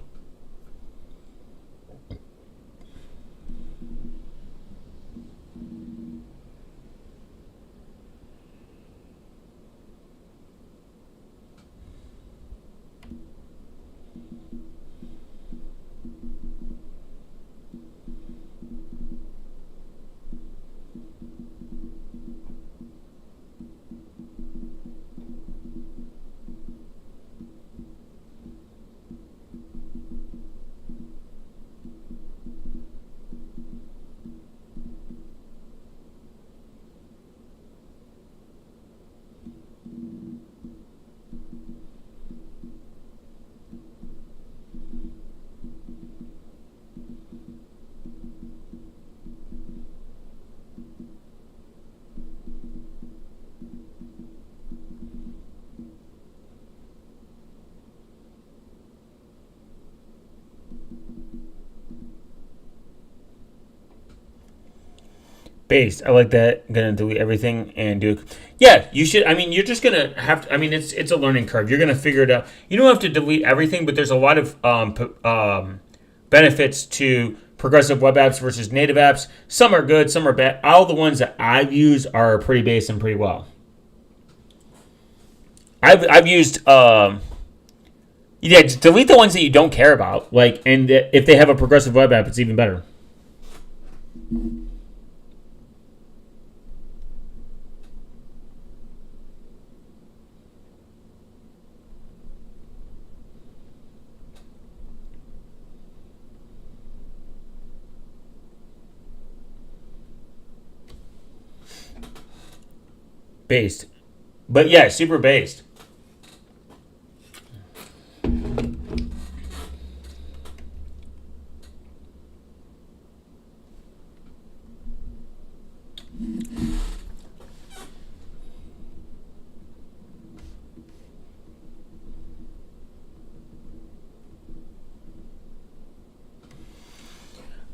Based. I like that. I'm gonna delete everything and do. Yeah, you should. I mean, you're just gonna have to. I mean, it's a learning curve. You're gonna figure it out. You don't have to delete everything, but there's a lot of benefits to progressive web apps versus native apps. Some are good, some are bad. All the ones that I've used are pretty base and pretty well. I've used. Yeah, just delete the ones that you don't care about. Like, and if they have a progressive web app, it's even better. Based. But yeah, super based.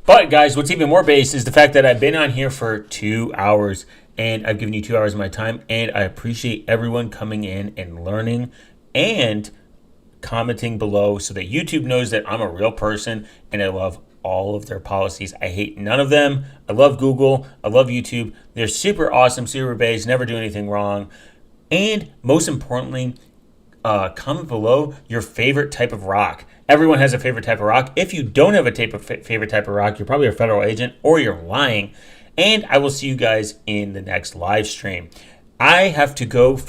But guys, what's even more based is the fact that I've been on here for 2 hours and I've given you 2 hours of my time, and I appreciate everyone coming in and learning and commenting below so that YouTube knows that I'm a real person and I love all of their policies. I hate none of them. I love Google. I love YouTube. They're super awesome, super based, never do anything wrong. And most importantly, comment below your favorite type of rock. Everyone has a favorite type of rock. If you don't have a favorite type of rock, you're probably a federal agent or you're lying. And I will see you guys in the next live stream. I have to go find